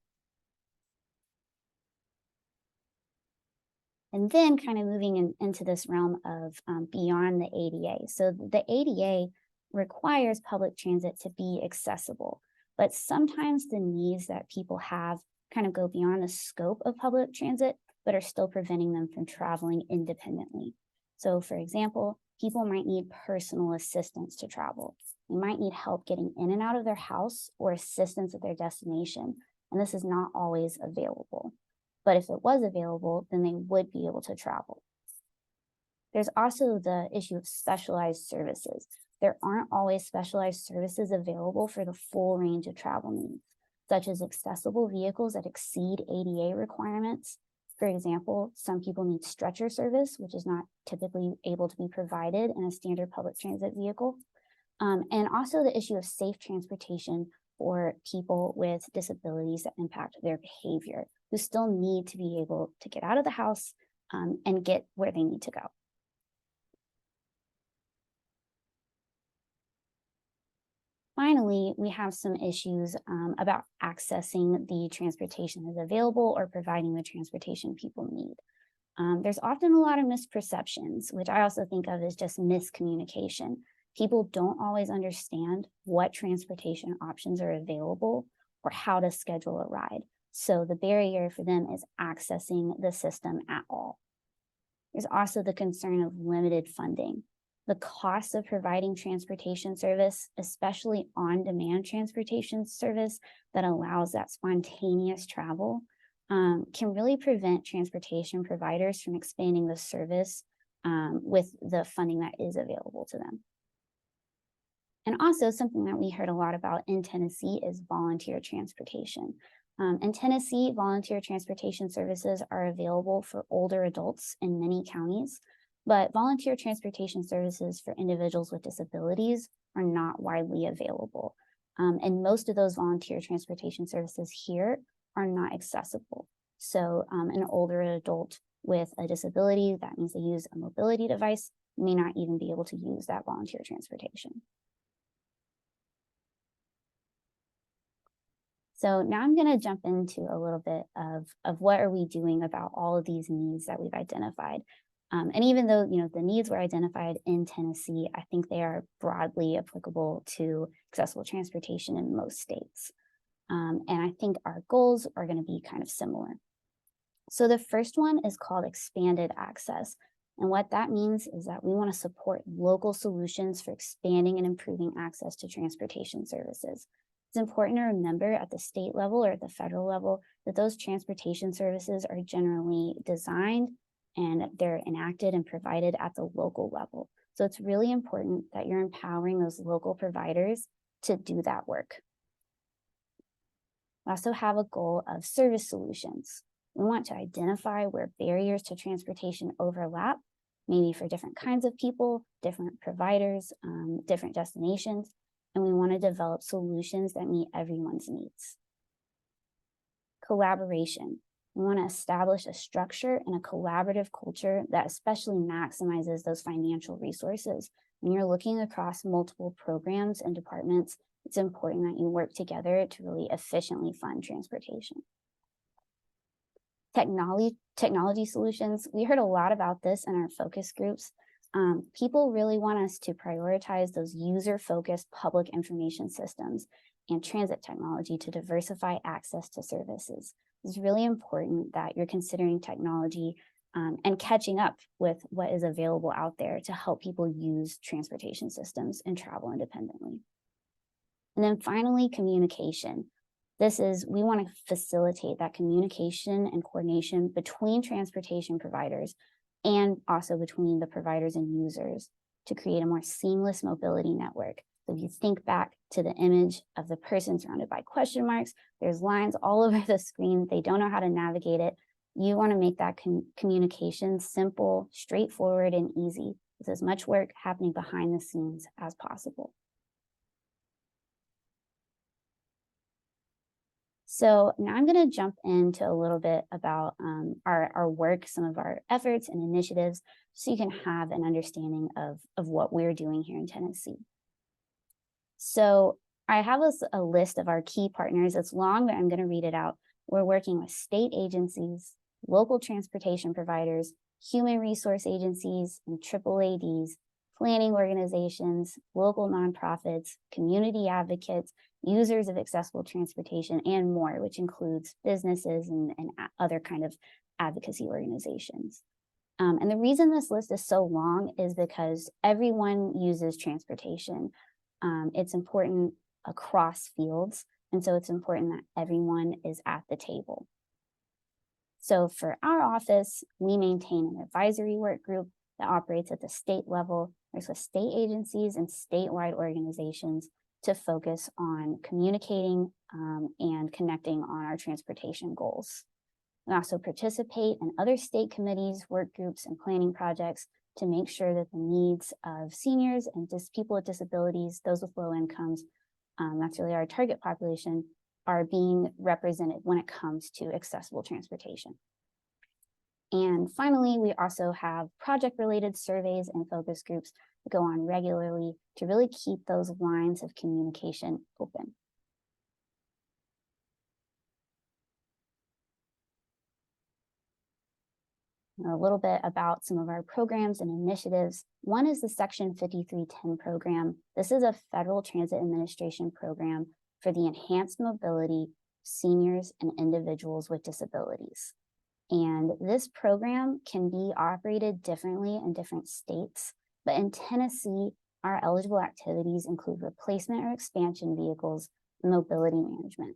And then kind of moving into this realm of beyond the ADA. So the ADA requires public transit to be accessible, but sometimes the needs that people have kind of go beyond the scope of public transit, but are still preventing them from traveling independently. So for example, people might need personal assistance to travel. They might need help getting in and out of their house, or assistance at their destination, and this is not always available. But if it was available, then they would be able to travel. There's also the issue of specialized services. There aren't always specialized services available for the full range of travel needs, such as accessible vehicles that exceed ADA requirements. For example, some people need stretcher service, which is not typically able to be provided in a standard public transit vehicle. And also the issue of safe transportation for people with disabilities that impact their behavior, who still need to be able to get out of the house and get where they need to go. Finally, we have some issues about accessing the transportation that's available or providing the transportation people need. There's often a lot of misperceptions, which I also think of as just miscommunication. People don't always understand what transportation options are available or how to schedule a ride. So the barrier for them is accessing the system at all. There's also the concern of limited funding. The cost of providing transportation service, especially on-demand transportation service that allows that spontaneous travel, can really prevent transportation providers from expanding the service with the funding that is available to them. And also something that we heard a lot about in Tennessee is volunteer transportation. In Tennessee, volunteer transportation services are available for older adults in many counties, but volunteer transportation services for individuals with disabilities are not widely available. And most of those volunteer transportation services here are not accessible. So an older adult with a disability, that means they use a mobility device, may not even be able to use that volunteer transportation. So now I'm going to jump into a little bit of what are we doing about all of these needs that we've identified. And even though, the needs were identified in Tennessee, I think they are broadly applicable to accessible transportation in most states. And I think our goals are going to be kind of similar. So the first one is called expanded access. And what that means is that we want to support local solutions for expanding and improving access to transportation services. It's important to remember at the state level or at the federal level that those transportation services are generally designed and they're enacted and provided at the local level. So it's really important that you're empowering those local providers to do that work. We also have a goal of service solutions. We want to identify where barriers to transportation overlap, maybe for different kinds of people, different providers, different destinations, and we want to develop solutions that meet everyone's needs. Collaboration. We want to establish a structure and a collaborative culture that especially maximizes those financial resources. When you're looking across multiple programs and departments, it's important that you work together to really efficiently fund transportation. Technology solutions. We heard a lot about this in our focus groups. People really want us to prioritize those user-focused public information systems and transit technology to diversify access to services. It's really important that you're considering technology and catching up with what is available out there to help people use transportation systems and travel independently. And then finally, communication. We want to facilitate that communication and coordination between transportation providers and also between the providers and users to create a more seamless mobility network. So if you think back to the image of the person surrounded by question marks, there's lines all over the screen, they don't know how to navigate it. You want to make that communication simple, straightforward, and easy with as much work happening behind the scenes as possible. So now I'm going to jump into a little bit about our work, some of our efforts and initiatives, so you can have an understanding of what we're doing here in Tennessee. So I have a list of our key partners. It's long, but I'm going to read it out. We're working with state agencies, local transportation providers, human resource agencies, and AAADs, planning organizations, local nonprofits, community advocates, users of accessible transportation, and more, which includes businesses and other kind of advocacy organizations. And the reason this list is so long is because everyone uses transportation. It's important across fields, and so it's important that everyone is at the table. So for our office, we maintain an advisory work group that operates at the state level, works with state agencies and statewide organizations to focus on communicating and connecting on our transportation goals. We also participate in other state committees, work groups, and planning projects to make sure that the needs of seniors and people with disabilities, those with low incomes, that's really our target population, are being represented when it comes to accessible transportation. And finally, we also have project-related surveys and focus groups that go on regularly to really keep those lines of communication open. A little bit about some of our programs and initiatives. One is the Section 5310 program. This is a Federal Transit Administration program for the enhanced mobility of seniors and individuals with disabilities. And this program can be operated differently in different states, but in Tennessee, our eligible activities include replacement or expansion vehicles and mobility management.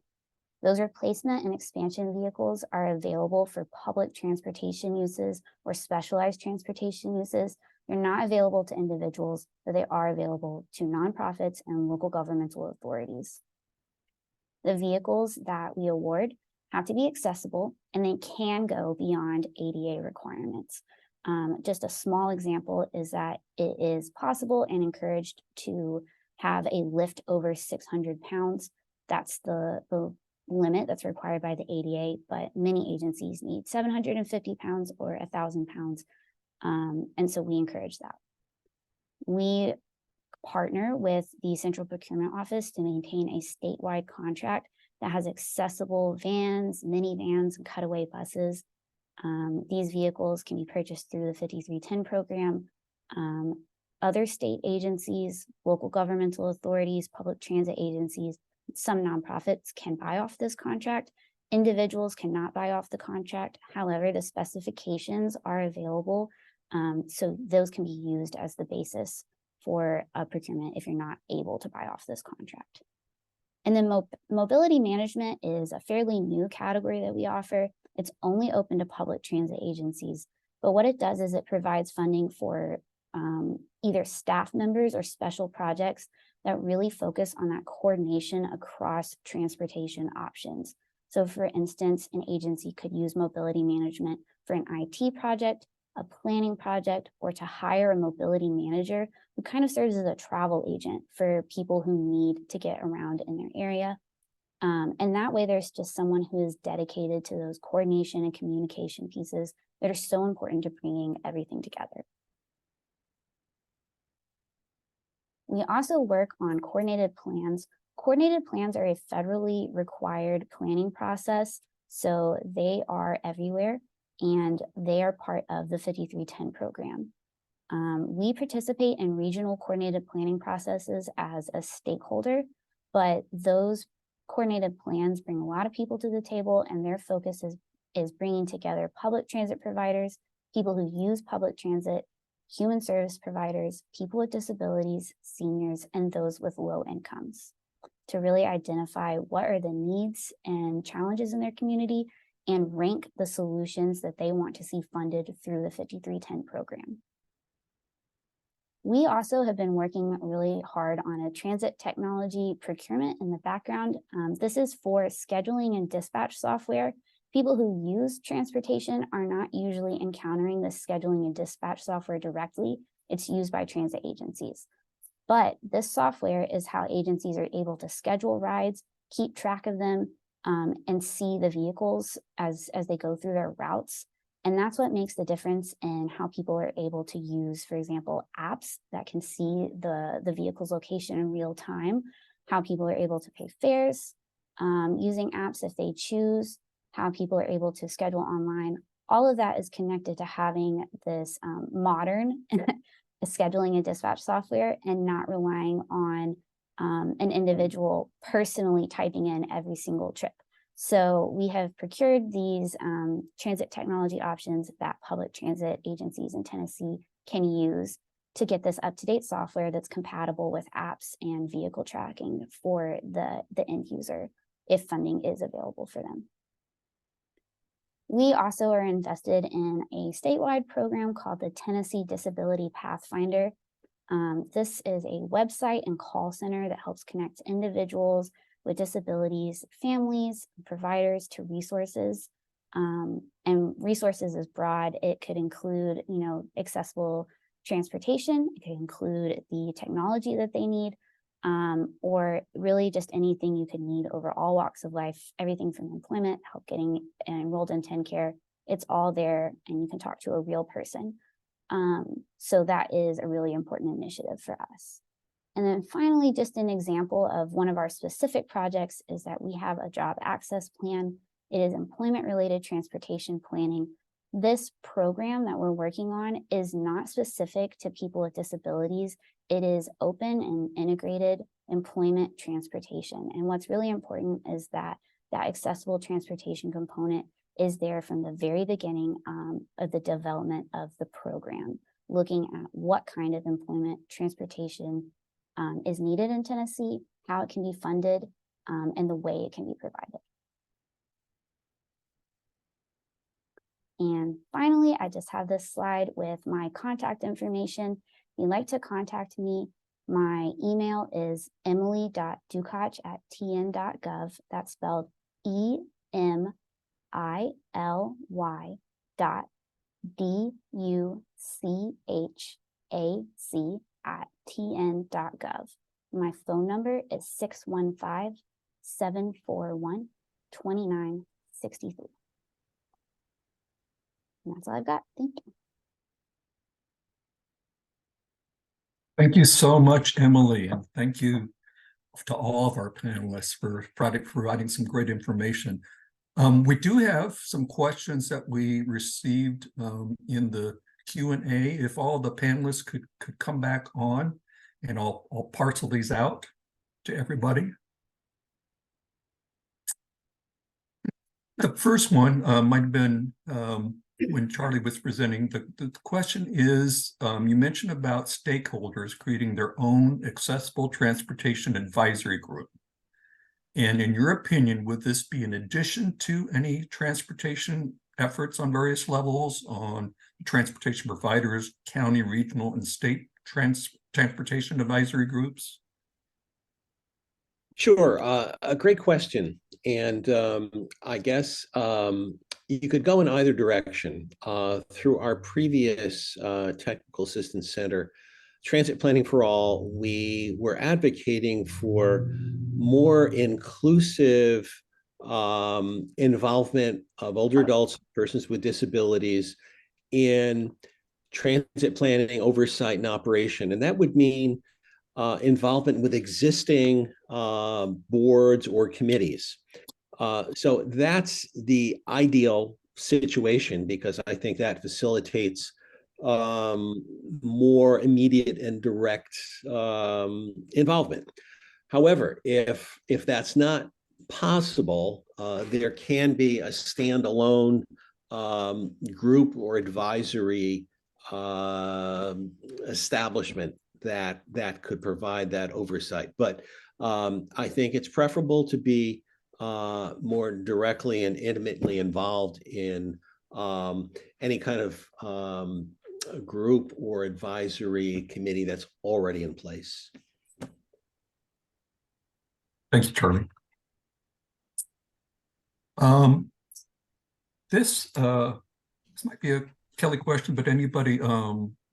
Those replacement and expansion vehicles are available for public transportation uses or specialized transportation uses. They're not available to individuals, but they are available to nonprofits and local governmental authorities. The vehicles that we award have to be accessible, and they can go beyond ADA requirements. Just a small example is that it is possible and encouraged to have a lift over 600 pounds. That's the limit that's required by the ADA, but many agencies need 750 pounds or 1,000 pounds. And so we encourage that. We partner with the Central Procurement Office to maintain a statewide contract that has accessible vans, minivans, and cutaway buses. These vehicles can be purchased through the 5310 program. Other state agencies, local governmental authorities, public transit agencies, some nonprofits can buy off this contract. Individuals cannot buy off the contract. However, the specifications are available. So those can be used as the basis for a procurement if you're not able to buy off this contract. And then mobility management is a fairly new category that we offer. It's only open to public transit agencies, but what it does is it provides funding for either staff members or special projects that really focus on that coordination across transportation options. So for instance, an agency could use mobility management for an IT project, a planning project, or to hire a mobility manager who kind of serves as a travel agent for people who need to get around in their area. And that way there's just someone who is dedicated to those coordination and communication pieces that are so important to bringing everything together. We also work on coordinated plans. Coordinated plans are a federally required planning process, so they are everywhere and they are part of the 5310 program. We participate in regional coordinated planning processes as a stakeholder, but those coordinated plans bring a lot of people to the table, and their focus is bringing together public transit providers, people who use public transit, human service providers, people with disabilities, seniors, and those with low incomes to really identify what are the needs and challenges in their community and rank the solutions that they want to see funded through the 5310 program. We also have been working really hard on a transit technology procurement in the background. This is for scheduling and dispatch software. People who use transportation are not usually encountering the scheduling and dispatch software directly. It's used by transit agencies. But this software is how agencies are able to schedule rides, keep track of them, and see the vehicles as they go through their routes. And that's what makes the difference in how people are able to use, for example, apps that can see the vehicle's location in real time, how people are able to pay fares using apps if they choose, how people are able to schedule online. All of that is connected to having this modern scheduling and dispatch software and not relying on an individual personally typing in every single trip. So we have procured these transit technology options that public transit agencies in Tennessee can use to get this up-to-date software that's compatible with apps and vehicle tracking for the end user if funding is available for them. We also are invested in a statewide program called the Tennessee Disability Pathfinder. This is a website and call center that helps connect individuals with disabilities, families, providers to resources. And resources is broad. It could include, accessible transportation. It could include the technology that they need, or really just anything you could need over all walks of life, everything from employment, help getting enrolled in TennCare. It's all there, and you can talk to a real person. So that is a really important initiative for us. And then finally, just an example of one of our specific projects is that we have a job access plan. It is employment-related transportation planning. This program that we're working on is not specific to people with disabilities. It is open and integrated employment transportation. And what's really important is that that accessible transportation component is there from the very beginning of the development of the program, looking at what kind of employment transportation is needed in Tennessee, how it can be funded, and the way it can be provided. And finally, I just have this slide with my contact information. If you'd like to contact me, my email is emily.dukoch@tn.gov. That's spelled EMILY ILY.DUCHAC@tn.gov. My phone number is 615-741-2963. And that's all I've got. Thank you. Thank you so much, Emily, and thank you to all of our panelists for providing some great information. We do have some questions that we received in the Q&A. If all the panelists could come back on, and I'll parcel these out to everybody. The first one might have been when Charlie was presenting. The question is, you mentioned about stakeholders creating their own accessible transportation advisory group. And in your opinion, would this be in addition to any transportation efforts on various levels on transportation providers, county, regional, and state transportation advisory groups? Sure, a great question. And I guess you could go in either direction. Through our previous Technical Assistance Center, Transit Planning for All, we were advocating for more inclusive involvement of older adults, persons with disabilities in transit planning, oversight, and operation. And that would mean involvement with existing boards or committees. So that's the ideal situation, because I think that facilitates more immediate and direct involvement. However, if that's not possible, there can be a standalone group or advisory establishment that could provide that oversight. But I think it's preferable to be more directly and intimately involved in any kind of group or advisory committee that's already in place. Thanks, Charlie. This might be a Kelly question, but anybody,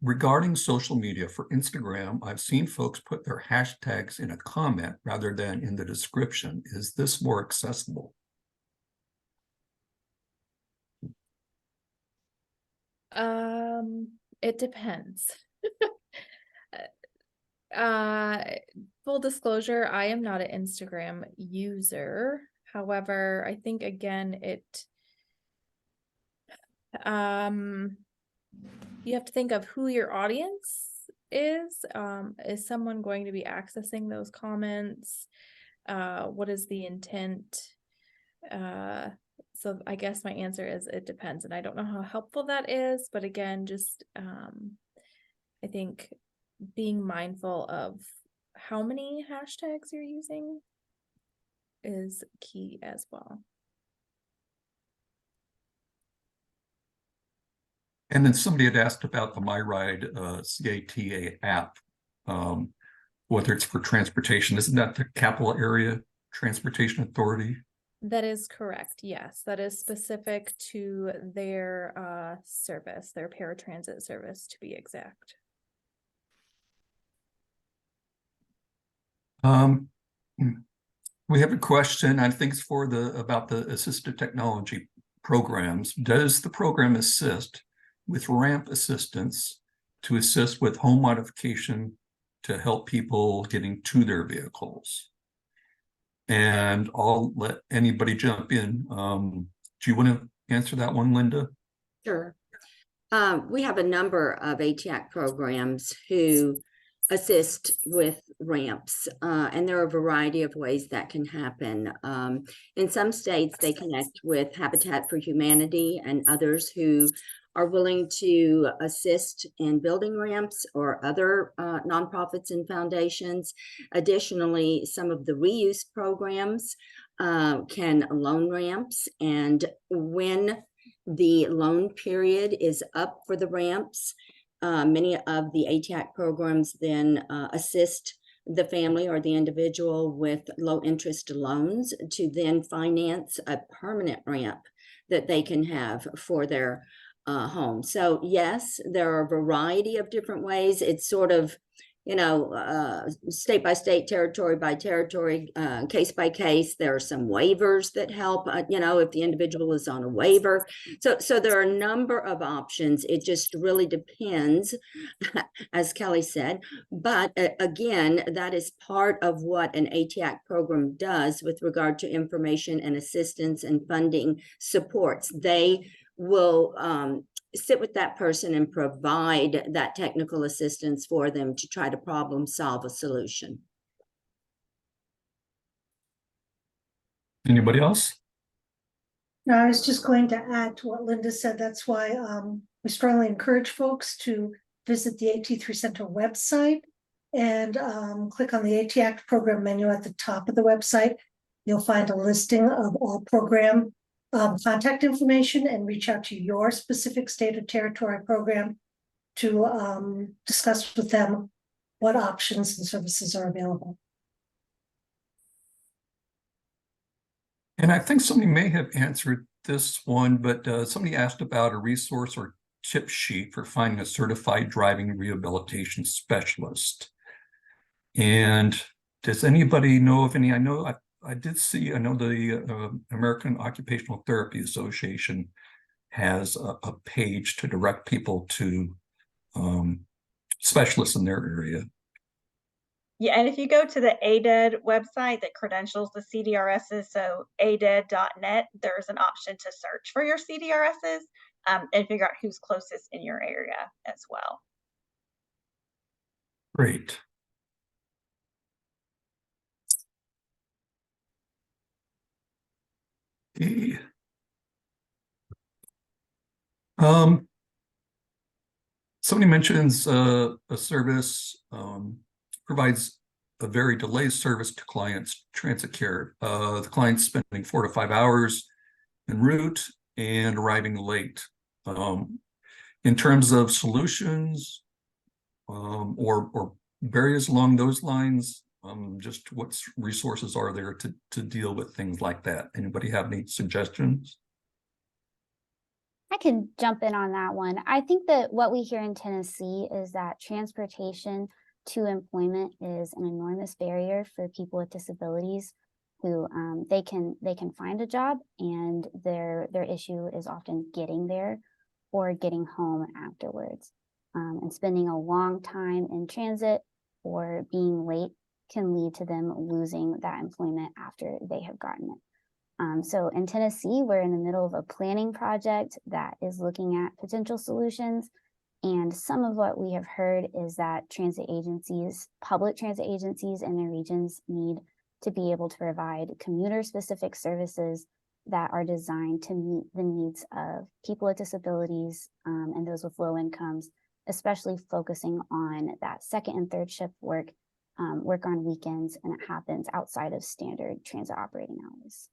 regarding social media for Instagram, I've seen folks put their hashtags in a comment rather than in the description. Is this more accessible? It depends. Full disclosure, I am not an Instagram user. However, I think again, you have to think of who your audience is. Is someone going to be accessing those comments? What is the intent? So I guess my answer is it depends, and I don't know how helpful that is, but again, just I think being mindful of how many hashtags you're using is key as well. And then somebody had asked about the MyRide CATA app, whether it's for transportation. Isn't that the Capital Area Transportation Authority? That is correct. Yes, that is specific to their service, their paratransit service, to be exact. We have a question, I think it's for about the assistive technology programs. Does the program assist with ramp assistance to assist with home modification to help people getting to their vehicles? And I'll let anybody jump in. Do you want to answer that one, Linda? Sure. We have a number of ATAC programs who assist with ramps, and there are a variety of ways that can happen. In some states, they connect with Habitat for Humanity and others who are willing to assist in building ramps, or other nonprofits and foundations. Additionally, some of the reuse programs can loan ramps, and when the loan period is up for the ramps, many of the ATAC programs then assist the family or the individual with low interest loans to then finance a permanent ramp that they can have for their home. So yes, there are a variety of different ways. It's sort of, state by state, territory by territory, case by case. There are some waivers that help, if the individual is on a waiver. So there are a number of options. It just really depends, as Kelly said. But again, that is part of what an ATAC program does with regard to information and assistance and funding supports. They will sit with that person and provide that technical assistance for them to try to problem solve a solution. Anybody else? No, I was just going to add to what Linda said. That's why we strongly encourage folks to visit the AT3 Center website and click on the AT-ACT program menu at the top of the website. You'll find a listing of all program contact information, and reach out to your specific state or territory program to discuss with them what options and services are available. And I think somebody may have answered this one, but somebody asked about a resource or tip sheet for finding a certified driving rehabilitation specialist. And does anybody know of any? I know I did see, I know the American Occupational Therapy Association has a page to direct people to specialists in their area. Yeah, and if you go to the ADED website that credentials the CDRSs, so aded.net, there's an option to search for your CDRSs and figure out who's closest in your area as well. Great. Okay. Somebody mentions a service provides a very delayed service to clients' transit care. The client's spending 4 to 5 hours en route and arriving late. In terms of solutions or barriers along those lines, just what resources are there to deal with things like that? Anybody have any suggestions? I can jump in on that one. I think that what we hear in Tennessee is that transportation to employment is an enormous barrier for people with disabilities who they can find a job, and their issue is often getting there or getting home afterwards. And spending a long time in transit or being late can lead to them losing that employment after they have gotten it. So in Tennessee, we're in the middle of a planning project that is looking at potential solutions. And some of what we have heard is that transit agencies, public transit agencies in their regions, need to be able to provide commuter-specific services that are designed to meet the needs of people with disabilities and those with low incomes, especially focusing on that second and third shift work on weekends, and it happens outside of standard transit operating hours.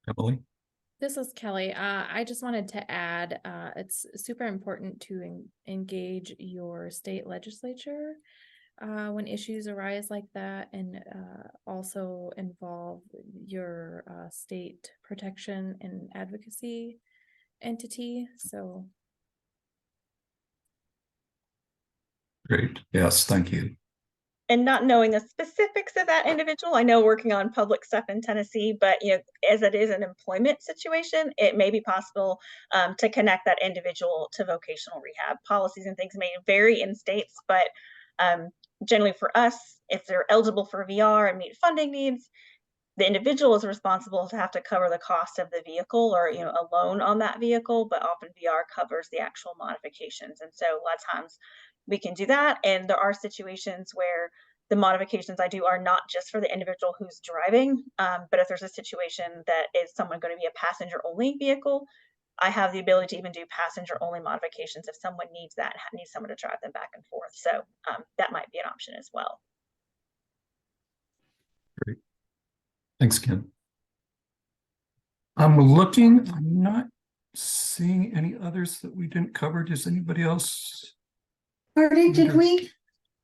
Emily? This is Kelly. I just wanted to add, it's super important to engage your state legislature when issues arise like that, and also involve your state protection and advocacy entity. So. Great. Yes, thank you. And not knowing the specifics of that individual, I know working on public stuff in Tennessee, but as it is an employment situation, it may be possible to connect that individual to vocational rehab. Policies and things may vary in states, but generally for us, if they're eligible for VR and meet funding needs, the individual is responsible to have to cover the cost of the vehicle or a loan on that vehicle, but often VR covers the actual modifications. And so a lot of times we can do that. And there are situations where the modifications I do are not just for the individual who's driving, but if there's a situation that is someone going to be a passenger only vehicle, I have the ability to even do passenger only modifications if someone needs that, needs someone to drive them back and forth. So that might be an option as well. Great. Thanks, Kim. I'm looking, I'm not seeing any others that we didn't cover. Does anybody else? Marty, did we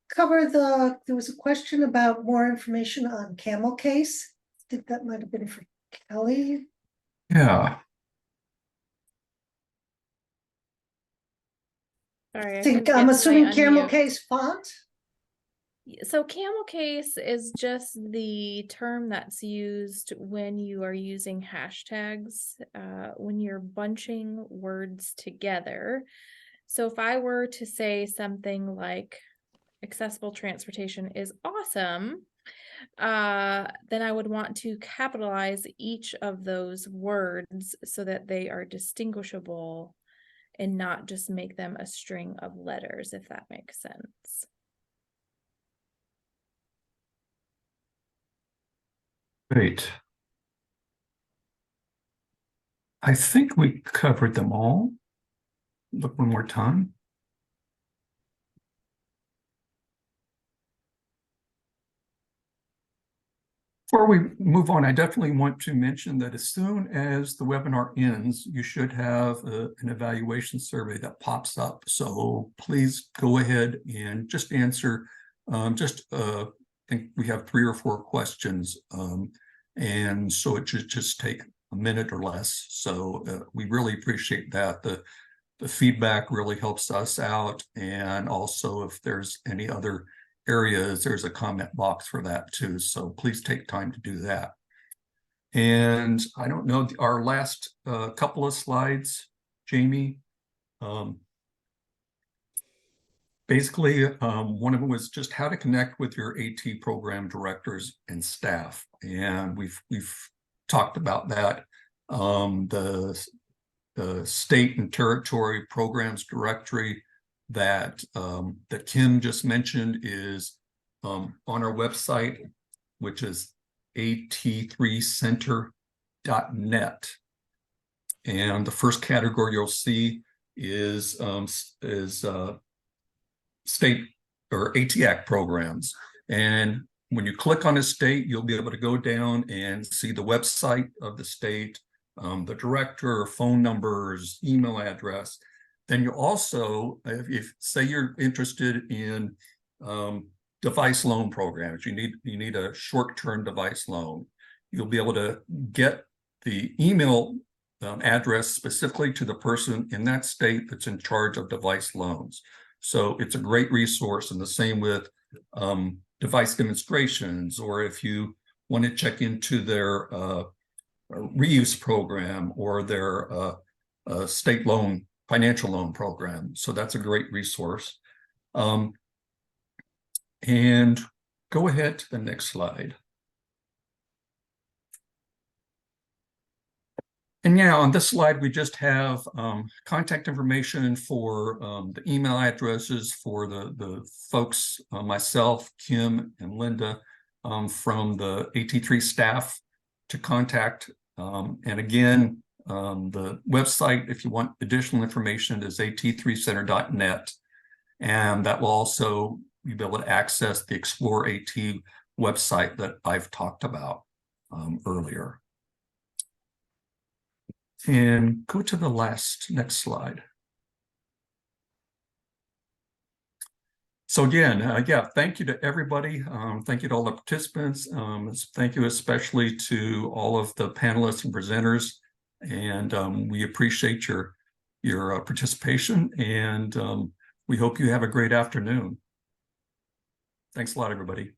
cover there was a question about more information on camel case? I think that might have been for Kelly, Yeah, Sorry, I think, couldn't I'm get to my assuming camel unmute. case font. So camel case is just the term that's used when you are using hashtags, when you're bunching words together. So if I were to say something like accessible transportation is awesome, then I would want to capitalize each of those words so that they are distinguishable and not just make them a string of letters, if that makes sense. great. I think we covered them all. Look one more time. Before we move on, I definitely want to mention that as soon as the webinar ends, you should have an evaluation survey that pops up. So please go ahead and just answer. I think we have 3 or 4 questions. And so it should just take a minute or less. So we really appreciate that. The feedback really helps us out. And also if there's any other areas, there's a comment box for that too. So please take time to do that. And I don't know, our last couple of slides, Jamie, basically one of them was just how to connect with your AT program directors and staff. And we've talked about that. The state and territory programs directory that that Kim just mentioned is on our website, which is at3center.net. And the first category you'll see is state or ATAC programs. And when you click on a state, you'll be able to go down and see the website of the state, the director, phone numbers, email address. Then you also, if say you're interested in device loan programs, you need a short-term device loan, you'll be able to get the email address specifically to the person in that state that's in charge of device loans. So it's a great resource, and the same with device demonstrations, or if you want to check into their reuse program or their state loan, financial loan program. So that's a great resource. And go ahead to the next slide. And yeah, on this slide, we just have contact information for the email addresses for the folks, myself, Kim, and Linda from the AT3 staff to contact. And again, the website, if you want additional information, is at3center.net. And that will also be able to access the Explore AT website that I've talked about earlier. And go to the next slide. So again, yeah, thank you to everybody. Thank you to all the participants. Thank you especially to all of the panelists and presenters. And we appreciate your participation, and we hope you have a great afternoon. Thanks a lot, everybody.